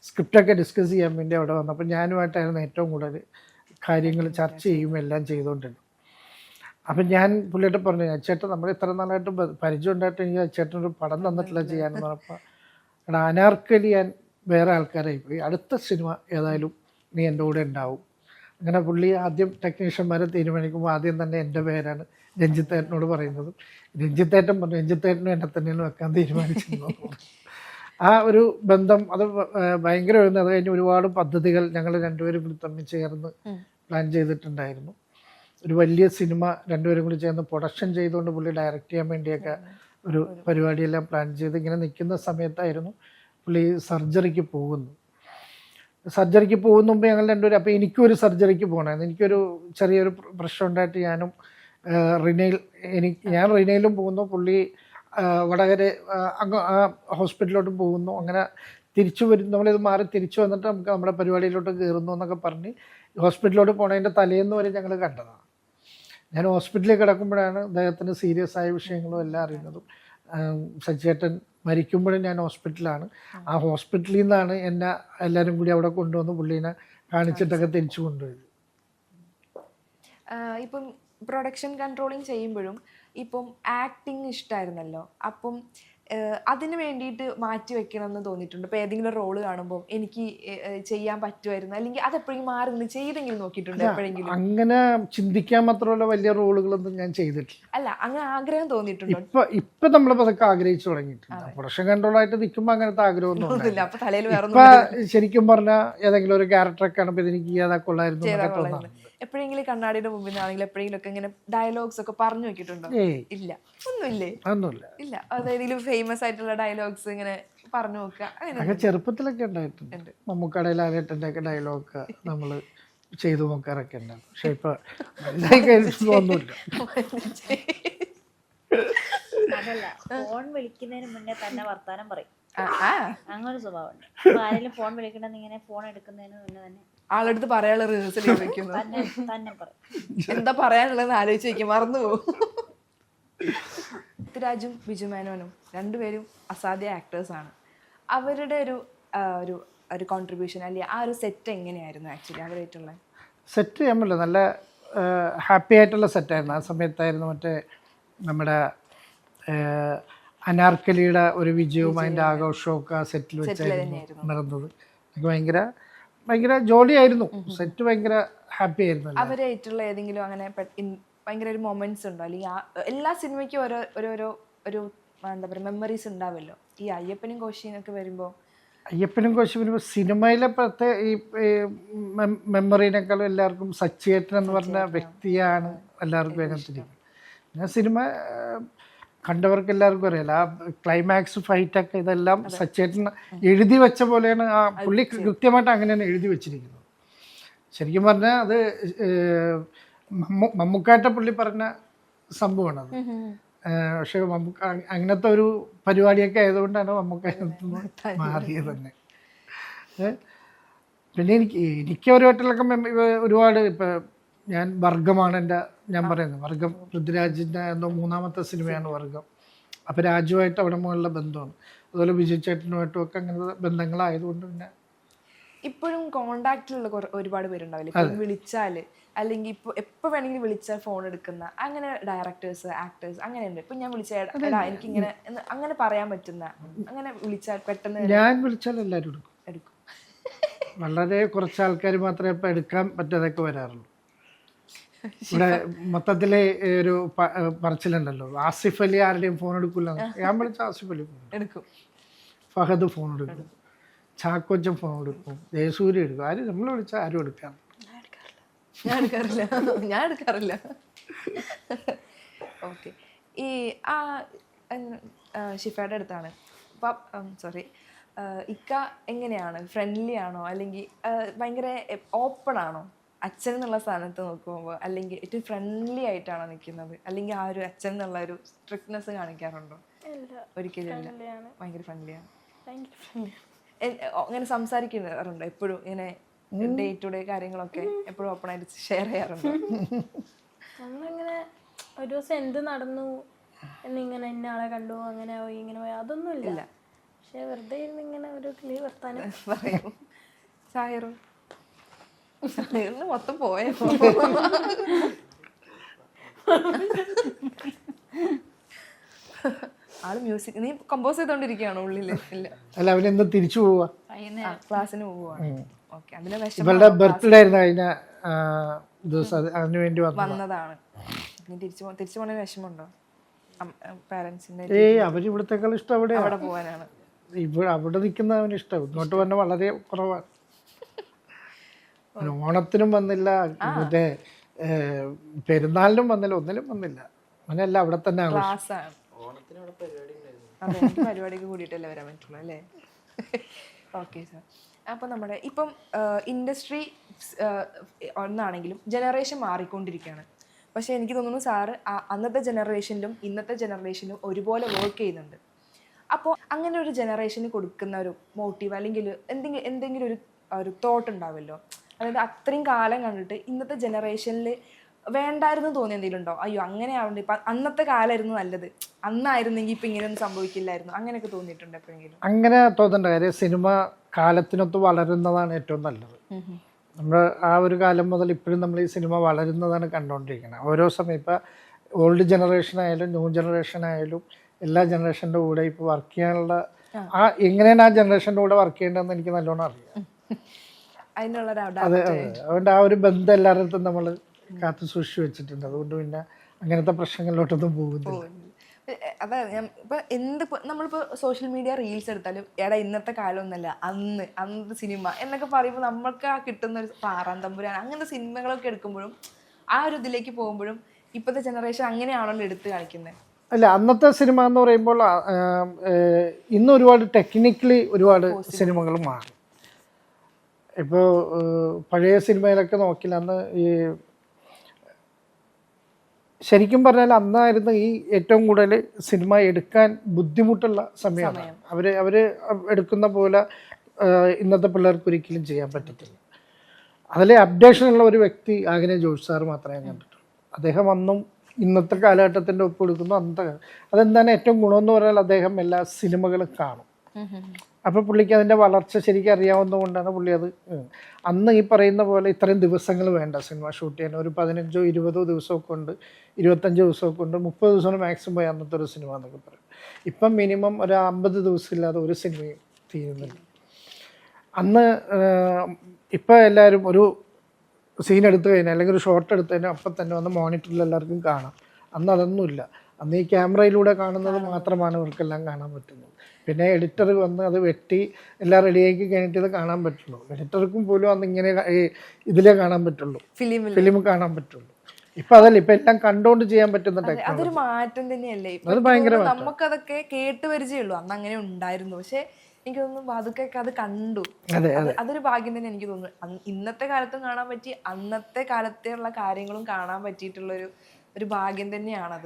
സ്ക്രിപ്റ്റൊക്കെ ഡിസ്കസ് ചെയ്യാൻ വേണ്ടി അവിടെ വന്നപ്പോൾ ഞാനുമായിട്ടായിരുന്നു ഏറ്റവും കൂടുതൽ കാര്യങ്ങൾ ചർച്ച ചെയ്യും എല്ലാം ചെയ്തുകൊണ്ടിരുന്നു. അപ്പം ഞാൻ പുള്ളിയുടെ പറഞ്ഞു, അച്ചേട്ടൻ നമ്മൾ ഇത്ര നാളായിട്ട് പരിചയം ഉണ്ടായിട്ട് എനിക്ക് അച്ചേട്ടനൊരു പടം തന്നിട്ടില്ല ചെയ്യാനെന്ന് പറഞ്ഞപ്പോൾ, എടാ അനാർക്കലി ഞാൻ വേറെ ആൾക്കാരായി പോയി, അടുത്ത സിനിമ ഏതായാലും നീ എൻ്റെ കൂടെ ഉണ്ടാവും. അങ്ങനെ പുള്ളി ആദ്യം ടെക്നീഷ്യന്മാരെ തീരുമാനിക്കുമ്പോൾ ആദ്യം തന്നെ എൻ്റെ പേരാണ് രഞ്ജിത്തേട്ടനോട് പറയുന്നത്. രഞ്ജിത്തേട്ടൻ പറഞ്ഞു രഞ്ജിത്തേട്ടനും എന്നെ തന്നെയാണ് വെക്കാൻ തീരുമാനിച്ചിരുന്നു. ആ ഒരു ബന്ധം അത് ഭയങ്കരമായിരുന്നു. അത് കഴിഞ്ഞ് ഒരുപാട് പദ്ധതികൾ ഞങ്ങൾ രണ്ടുപേരും കൂടി തമ്മിൽ ചേർന്ന് പ്ലാൻ ചെയ്തിട്ടുണ്ടായിരുന്നു. ഒരു വലിയ സിനിമ രണ്ടുപേരും കൂടി ചേർന്ന് പ്രൊഡക്ഷൻ ചെയ്തുകൊണ്ട് പുള്ളി ഡയറക്റ്റ് ചെയ്യാൻ വേണ്ടിയൊക്കെ ഒരു പരിപാടിയെല്ലാം പ്ലാൻ ചെയ്ത് ഇങ്ങനെ നിൽക്കുന്ന സമയത്തായിരുന്നു പുള്ളി സർജറിക്ക് പോകുന്നു. സർജറിക്ക് പോകുന്ന മുമ്പ് ഞങ്ങൾ രണ്ടുപേരും, അപ്പോൾ എനിക്കും ഒരു സർജറിക്ക് പോകണമായിരുന്നു. എനിക്കൊരു ചെറിയൊരു പ്രശ്നം ഉണ്ടായിട്ട് ഞാനും ഞാൻ റിനയിലും പോകുന്നു, പുള്ളി വടകര അങ്ങ് ഹോസ്പിറ്റലിലോട്ട് പോകുന്നു. അങ്ങനെ തിരിച്ചു വരും, നമ്മളിത് മാറി തിരിച്ചു വന്നിട്ട് നമുക്ക് നമ്മുടെ പരിപാടിയിലോട്ട് കയറുന്നു എന്നൊക്കെ പറഞ്ഞ് ഹോസ്പിറ്റലിലോട്ട് പോണതിൻ്റെ തലേന്ന് വരെ ഞങ്ങൾ കണ്ടതാണ്. ഞാൻ ഹോസ്പിറ്റലിൽ കിടക്കുമ്പോഴാണ് അദ്ദേഹത്തിന് സീരിയസ് ആയ വിഷയങ്ങളും എല്ലാം അറിയുന്നതും. സച്ചിയേട്ടൻ മരിക്കുമ്പോഴും ഞാൻ ഹോസ്പിറ്റലാണ്. ആ ഹോസ്പിറ്റലിൽ നിന്നാണ് എന്നെ എല്ലാവരും കൂടി അവിടെ കൊണ്ടുവന്ന് പുള്ളീനെ കാണിച്ചിട്ടൊക്കെ തിരിച്ചു കൊണ്ടുപോയത്. ഇപ്പം പ്രൊഡക്ഷൻ കൺട്രോളിങ് ചെയ്യുമ്പോഴും ഇപ്പം ആക്ടിങ് ഇഷ്ടമായിരുന്നല്ലോ, അപ്പം അതിന് വേണ്ടിയിട്ട് മാറ്റി വെക്കണം എന്ന് തോന്നിയിട്ടുണ്ട്? ഇപ്പം ഏതെങ്കിലും റോള് കാണുമ്പോൾ എനിക്ക് ചെയ്യാൻ പറ്റുമായിരുന്നു, അല്ലെങ്കിൽ അതെപ്പോഴെങ്കിലും മാറി നിന്ന് ചെയ്തെങ്കിലും നോക്കിയിട്ടുണ്ട് എപ്പോഴെങ്കിലും? അങ്ങനെ ചിന്തിക്കാൻ മാത്രമല്ല വലിയ റോളുകളൊന്നും ഞാൻ ചെയ്തിട്ടില്ല. അല്ല, അങ്ങനെ ആഗ്രഹം തോന്നിയിട്ടുണ്ടോ? ഇപ്പൊ നമ്മളിപ്പോ അതൊക്കെ ആഗ്രഹിച്ചു തുടങ്ങിയിട്ടുണ്ട്. പ്രൊഡക്ഷൻ കൺട്രോൾ ആയിട്ട് നിൽക്കുമ്പോൾ അങ്ങനത്തെ ആഗ്രഹമൊന്നും ഇല്ല. അപ്പൊ തലയിൽ വേറെ ഇപ്പൊ ശരിക്കും പറഞ്ഞാൽ ഏതെങ്കിലും ഒരു ക്യാരക്ടറൊക്കെ ആണെങ്കിൽ എനിക്ക് ചെയ്യാതെ കൊള്ളായിരുന്നു എന്നൊക്കെ തോന്നാറുണ്ട്. എപ്പോഴെങ്കിലും കണ്ണാടിയുടെ മുമ്പിൽ നിന്നാണെങ്കിൽ എപ്പോഴെങ്കിലും ഒക്കെ ഇങ്ങനെ ഡയലോഗ്സ് ഒക്കെ പറഞ്ഞു വെക്കിയിട്ടുണ്ടോ? ഇല്ല, ഒന്നുമില്ലേ? ഒന്നുമില്ല. ഇല്ല, അതായത് ഫേമസ് ആയിട്ടുള്ള ഡയലോഗ്സ് ഇങ്ങനെ പറഞ്ഞു നോക്കുക അങ്ങനെ ചെറുപ്പത്തിലൊക്കെ ഉണ്ടായിട്ടുണ്ട്. മമ്മൂക്കയുടെ ലാലേട്ടൻ്റെ ഒക്കെ ഡയലോഗൊക്കെ നമ്മള് ചെയ്തു നോക്കാറൊക്കെ ഉണ്ടായിരുന്നു. പക്ഷെ ഇപ്പൊ ഒന്നുമില്ല. അതല്ല, ഫോൺ വിളിക്കുന്നതിന് മുന്നേ തന്നെ വർത്താനം പറയും. അങ്ങനെ സ്വഭാവമുണ്ട്. ആരെങ്കിലും ഫോൺ വിളിക്കണമെന്ന് ഇങ്ങനെ ഫോൺ എടുക്കുന്നതിന് മുന്നേ തന്നെ ആളെടുത്ത് പറയാനുള്ള റിഹേഴ്സൽ ചോദിക്കുന്നു. തന്നെ പറയും. എന്താ പറയാനുള്ളതെന്ന് ആലോചിച്ച് വയ്ക്കും, മറന്നു പോകും. പൃഥ്വിരാജും ബിജു മേനോനും രണ്ടുപേരും അസാധ്യ ആക്ടേഴ്സാണ്. അവരുടെ ഒരു കോൺട്രിബ്യൂഷൻ അല്ലെങ്കിൽ ആ ഒരു സെറ്റ് എങ്ങനെയായിരുന്നു ആക്ച്വലി അവരായിട്ടുള്ള സെറ്റ്? ചെയ്യാൻ പറ്റില്ല, നല്ല ഹാപ്പി ആയിട്ടുള്ള സെറ്റായിരുന്നു. ആ സമയത്തായിരുന്നു മറ്റേ നമ്മുടെ അനാർക്കലിയുടെ ഒരു വിജയവും അതിൻ്റെ ആഘോഷവും ഒക്കെ ആ സെറ്റിൽ വെച്ചായിരുന്നു നടന്നത്. ഭയങ്കര ഭയങ്കര ജോളിയായിരുന്നു സെറ്റ്, ഭയങ്കര ഹാപ്പി ആയിരുന്നു. അവരായിട്ടുള്ള ഏതെങ്കിലും അങ്ങനെ ഭയങ്കര ഒരു മൊമെന്റ്സ് ഉണ്ടോ? അല്ലെങ്കിൽ എല്ലാ സിനിമയ്ക്കും ഓരോരോ എന്താ പറയുക മെമ്മറീസ് ഉണ്ടാവുമല്ലോ. ഈ അയ്യപ്പനും കോശിനൊക്കെ വരുമ്പോൾ അയ്യപ്പനും കോശി വരുമ്പോൾ സിനിമയിലെ ഈ മെമ്മറീനേക്കാളും എല്ലാവർക്കും സച്ചിയേട്ടൻ എന്ന് പറഞ്ഞ വ്യക്തിയാണ് എല്ലാവർക്കും അതിനകത്തിരിക്കുന്നത്. പിന്നെ സിനിമ കണ്ടവർക്ക് എല്ലാവർക്കും അറിയാലോ, ആ ക്ലൈമാക്സ് ഫൈറ്റൊക്കെ ഇതെല്ലാം സച്ചേട്ടൻ എഴുതി വെച്ച പോലെയാണ്. ആ പുള്ളി കൃത്യമായിട്ട് അങ്ങനെയാണ് എഴുതി വെച്ചിരിക്കുന്നത്. ശരിക്കും പറഞ്ഞാൽ അത് മമ്മൂക്കാറ്റ പുള്ളി പറഞ്ഞ സംഭവമാണ് അത്. പക്ഷെ മമ്മൂക്ക അങ്ങനത്തെ ഒരു പരിപാടിയൊക്കെ ആയതുകൊണ്ടാണ് മമ്മൂക്ക മാറിയത് തന്നെ. പിന്നെ എനിക്ക് ഒരുപാട്ടിലൊക്കെ ഒരുപാട് ഇപ്പം ഞാൻ വർഗമാണ് ഞാൻ പറയുന്നത്. വർഗം പൃഥ്വിരാജിൻ്റെ എന്തോ 3ാമത്തെ സിനിമയാണ് വർഗം. അപ്പോൾ രാജുവായിട്ട് അവിടെ മുകളിലുള്ള ബന്ധമാണ്. അതുപോലെ വിജയ് ചേട്ടനുമായിട്ടും ഒക്കെ അങ്ങനത്തെ ബന്ധങ്ങളായതുകൊണ്ട് പിന്നെ ഇപ്പോഴും കോണ്ടാക്റ്റിലുള്ള ഒരുപാട് പേരുണ്ടാവില്ലേ? ഇപ്പം വിളിച്ചാൽ അല്ലെങ്കിൽ ഇപ്പോൾ എപ്പോൾ വേണമെങ്കിലും വിളിച്ചാൽ ഫോൺ എടുക്കുന്ന അങ്ങനെ ഡയറക്ടേഴ്സ് ആക്ടേഴ്സ് അങ്ങനെയുണ്ട്. ഇപ്പം ഞാൻ വിളിച്ചാൽ എനിക്കിങ്ങനെ അങ്ങനെ പറയാൻ പറ്റുന്ന, അങ്ങനെ വിളിച്ചാൽ പെട്ടെന്ന് ഞാൻ വിളിച്ചാൽ എല്ലാവരും എടുക്കും. വളരെ കുറച്ച് ആൾക്കാർ മാത്രമേ ഇപ്പം എടുക്കാൻ പറ്റാതൊക്കെ വരാറുള്ളൂ. ഇവിടെ മൊത്തത്തില് ഒരു പറച്ചിലുണ്ടല്ലോ, ആസിഫ് അലി ആരുടെയും ഫോൺ എടുക്കില്ല. ഞാൻ വിളിച്ച ആസിഫ് അലി ഫോൺ എടുക്കും, ഫഹദ് ഫോൺ എടുക്കും, ചാക്കോച്ചൻ ഫോൺ എടുക്കും, ജയസൂര്യ എടുക്കും. ആരും നമ്മൾ വിളിച്ചാൽ ആരും എടുക്കാം. ഞാൻ എടുക്കാറില്ല. ഓക്കെ. ഈ ഷിഫയുടെ അടുത്താണ് സോറി, ഇക്ക എങ്ങനെയാണ്? ഫ്രണ്ട്ലി ആണോ അല്ലെങ്കിൽ ഭയങ്കര ഓപ്പൺ ആണോ അച്ഛൻ എന്നുള്ള സ്ഥാനത്ത് നോക്കുമ്പോൾ? അല്ലെങ്കിൽ ഏറ്റവും ഫ്രണ്ട്ലി ആയിട്ടാണോ നിൽക്കുന്നത്? അല്ലെങ്കിൽ ആ ഒരു അച്ഛൻ എന്നുള്ള ഒരു സ്ട്രിക്ട്നെസ് കാണിക്കാറുണ്ടോ? ഒരിക്കലും ഭയങ്കര ഫ്രണ്ട്ലിയാണ്. അങ്ങനെ സംസാരിക്കാറുണ്ടോ എപ്പോഴും? ഇങ്ങനെ ഡേ ടു ഡേ കാര്യങ്ങളൊക്കെ എപ്പോഴും ഓപ്പൺ ആയിട്ട് ഷെയർ ചെയ്യാറുണ്ടോ? നമ്മളിങ്ങനെ ഒരു ദിവസം എന്ത് നടന്നു എന്നിങ്ങനെ ഇന്ന ആളെ കണ്ടു, അങ്ങനെ പോയി ഇങ്ങനെ പോയി, അതൊന്നും ഇല്ല. പക്ഷെ വെറുതെ ഇരുന്ന് ഇങ്ങനെ ഒരു കിളി വർത്താനം പറയും. സായറോ മൊത്തം പോയോ? ആള് മ്യൂസിക് നീ കമ്പോസ് ചെയ്തോണ്ടിരിക്കുകയാണോ ഉള്ളില്? ഇല്ല, അല്ല, അവനെന്താ തിരിച്ചു പോവാ, ക്ലാസ്സിന് പോവാണ്. ഓക്കെ, അതിന്റെ ഇവളുടെ ബർത്ത്ഡേ ആയിരുന്നു കഴിഞ്ഞ ദിവസം, അതിനു വേണ്ടി വന്നതാണ്. തിരിച്ചു പോണ വിഷമമുണ്ടോ പാരന്റ്സിന്റെ? അവര് ഇവിടത്തെക്കാൾ ഇഷ്ടം അവിടെ പോവാനാണ്. അവിടെ നിൽക്കുന്ന അവന് ഇഷ്ടം, ഇങ്ങോട്ട് വന്ന വളരെ കുറവാണ്. ഓണത്തിനും വന്നില്ല, മറ്റേ പെരുന്നാളിനും വന്നില്ല, ഒന്നിലും വന്നില്ല. അങ്ങനെയല്ല, അവിടെ തന്നെ അതെ, എനിക്ക് പരിപാടിക്ക് കൂടിയിട്ടല്ലേ വരാൻ പറ്റുള്ളൂ അല്ലേ? Okay sir. അപ്പോൾ നമ്മുടെ ഇപ്പം ഇൻഡസ്ട്രി ഒന്നാണെങ്കിലും ജനറേഷൻ മാറിക്കൊണ്ടിരിക്കുകയാണ്. പക്ഷേ എനിക്ക് തോന്നുന്നു സാറ് അന്നത്തെ ജനറേഷനിലും ഇന്നത്തെ ജനറേഷനിലും ഒരുപോലെ വർക്ക് ചെയ്യുന്നുണ്ട്. അപ്പോൾ അങ്ങനെ ഒരു ജനറേഷന് കൊടുക്കുന്ന ഒരു മോട്ടീവ് അല്ലെങ്കിൽ എന്തെങ്കിലും ഒരു തോട്ട് ഉണ്ടാവുമല്ലോ. അതായത് അത്രയും കാലം കണ്ടിട്ട് ഇന്നത്തെ ജനറേഷനിൽ വേണ്ടായിരുന്നു തോന്നിയ എന്തെങ്കിലും ഉണ്ടോ? അയ്യോ അങ്ങനെ ആവണ്ട, ഇപ്പം അന്നത്തെ കാലമായിരുന്നു നല്ലത്, അന്നായിരുന്നെങ്കിൽ ഇപ്പം ഇങ്ങനെയൊന്നും സംഭവിക്കില്ലായിരുന്നു, അങ്ങനെയൊക്കെ തോന്നിയിട്ടുണ്ട് എപ്പോഴെങ്കിലും? അങ്ങനെ തോന്നേണ്ട കാര്യം, സിനിമ കാലത്തിനൊത്ത് വളരുന്നതാണ് ഏറ്റവും നല്ലത്. നമ്മൾ ആ ഒരു കാലം മുതൽ ഇപ്പോഴും നമ്മൾ ഈ സിനിമ വളരുന്നതാണ് കണ്ടുകൊണ്ടിരിക്കുന്നത്. ഓരോ സമയം ഇപ്പോൾ ഓൾഡ് ജനറേഷൻ ആയാലും ന്യൂ ജനറേഷൻ ആയാലും എല്ലാ ജനറേഷൻ്റെ കൂടെ ഇപ്പോൾ വർക്ക് ചെയ്യാനുള്ള എങ്ങനെയാണ് ആ ജനറേഷൻ്റെ കൂടെ വർക്ക് ചെയ്യേണ്ടതെന്ന് എനിക്ക് നല്ലോണം അറിയാം. അതിനുള്ള അതെ അതെ, അതുകൊണ്ട് ആ ഒരു ബന്ധം എല്ലാവരുടെ അടുത്തും നമ്മൾ കാത്തു സൂക്ഷിച്ചു വെച്ചിട്ടുണ്ട്. അതുകൊണ്ട് പിന്നെ അങ്ങനത്തെ പ്രശ്നങ്ങളിലോട്ടൊന്നും പോകുന്നില്ല. അതായത് ഞാൻ ഇപ്പം നമ്മളിപ്പോൾ സോഷ്യൽ മീഡിയ റീൽസ് എടുത്താലും എടാ ഇന്നത്തെ കാലമൊന്നുമല്ല, അന്നത്തെ സിനിമ എന്നൊക്കെ പറയുമ്പോൾ നമ്മൾക്ക് ആ കിട്ടുന്ന ഒരു പാറാൻ തമ്പുരാൻ അങ്ങനത്തെ സിനിമകളൊക്കെ എടുക്കുമ്പോഴും ആ ഒരു ഇതിലേക്ക് പോകുമ്പോഴും ഇപ്പോഴത്തെ ജനറേഷൻ അങ്ങനെയാണല്ലോ എടുത്ത് കാണിക്കുന്നത്. അല്ല, അന്നത്തെ സിനിമ എന്ന് പറയുമ്പോൾ ഇന്ന് ഒരുപാട് ടെക്നിക്കലി ഒരുപാട് സിനിമകൾ മാറി. ഇപ്പോൾ പഴയ സിനിമയിലൊക്കെ നോക്കില്ല, അന്ന് ഈ ശരിക്കും പറഞ്ഞാൽ അന്നായിരുന്നു ഈ ഏറ്റവും കൂടുതൽ സിനിമ എടുക്കാൻ ബുദ്ധിമുട്ടുള്ള സമയമാണ്. അവർ എടുക്കുന്ന പോലെ ഇന്നത്തെ പിള്ളേർക്ക് ഒരിക്കലും ചെയ്യാൻ പറ്റത്തില്ല. അതിൽ അപ്ഡേഷനുള്ള ഒരു വ്യക്തി ആഗ്നേയ ജോഷി സാർ മാത്രമേ കണ്ടിട്ടുള്ളൂ. അദ്ദേഹം അന്നും ഇന്നത്തെ കാലഘട്ടത്തിൻ്റെ ഒപ്പ് കൊടുക്കുന്നു. അന്നത്തെ അതെന്താണ് ഏറ്റവും ഗുണമെന്ന് പറഞ്ഞാൽ അദ്ദേഹം എല്ലാ സിനിമകളും കാണും. അപ്പോൾ പുള്ളിക്ക് അതിൻ്റെ വളർച്ച ശരിക്കും അറിയാവുന്നതുകൊണ്ടാണ് പുള്ളി അത്. അന്ന് ഈ പറയുന്ന പോലെ ഇത്രയും ദിവസങ്ങൾ വേണ്ട സിനിമ ഷൂട്ട് ചെയ്യാൻ. ഒരു 15 20 ദിവസമൊക്കെ ഉണ്ട്, 25 ദിവസമൊക്കെ ഉണ്ട്, 30 ദിവസമാണ് മാക്സിമം പോയി അന്നത്തെ ഒരു സിനിമ എന്നൊക്കെ പറയും. ഇപ്പം മിനിമം ഒരു 50 ദിവസം ഇല്ലാതെ ഒരു സിനിമയും തീരുന്നില്ല. അന്ന് ഇപ്പം എല്ലാവരും ഒരു സീൻ എടുത്തു കഴിഞ്ഞാൽ അല്ലെങ്കിൽ ഒരു ഷോട്ട് എടുത്തു കഴിഞ്ഞാൽ അപ്പം തന്നെ വന്ന് മോണിറ്ററിൽ എല്ലാവർക്കും കാണാം. അന്ന് അതൊന്നുമില്ല. അന്ന് ഈ ക്യാമറയിലൂടെ കാണുന്നത് മാത്രമാണ് ഇവർക്കെല്ലാം കാണാൻ പറ്റുന്നത്. പിന്നെ എഡിറ്റർ വന്ന് അത് വെട്ടി എല്ലാം റെഡിയാക്കി കഴിഞ്ഞിട്ട് ഇത് കാണാൻ പറ്റുള്ളൂ. എഡിറ്റർക്കും പോലും അന്ന് ഇങ്ങനെ ഇതിലേ കാണാൻ പറ്റുള്ളൂ, ഫിലിം കാണാൻ പറ്റുള്ളൂ. ഇപ്പൊ അതല്ല, ഇപ്പൊ എല്ലാം കണ്ടോണ്ട് ചെയ്യാൻ പറ്റുന്ന ടെക്നോളജി. അതൊരു മാറ്റം തന്നെയല്ലേ? അത് ഭയങ്കര നമുക്കതൊക്കെ കേട്ട് പരിചയമുള്ളൂ, അന്ന് അങ്ങനെ ഉണ്ടായിരുന്നു. പക്ഷെ എനിക്ക് തോന്നുന്നു ബാദുക്കൊക്കെ അത് കണ്ടു. അതൊരു ഭാഗ്യം തന്നെ എനിക്ക് തോന്നുന്നു. ഇന്നത്തെ കാലത്തും കാണാൻ പറ്റി, അന്നത്തെ കാലത്തെ ഉള്ള കാര്യങ്ങളും കാണാൻ പറ്റിയിട്ടുള്ളൊരു ഭാഗ്യം തന്നെയാണത്.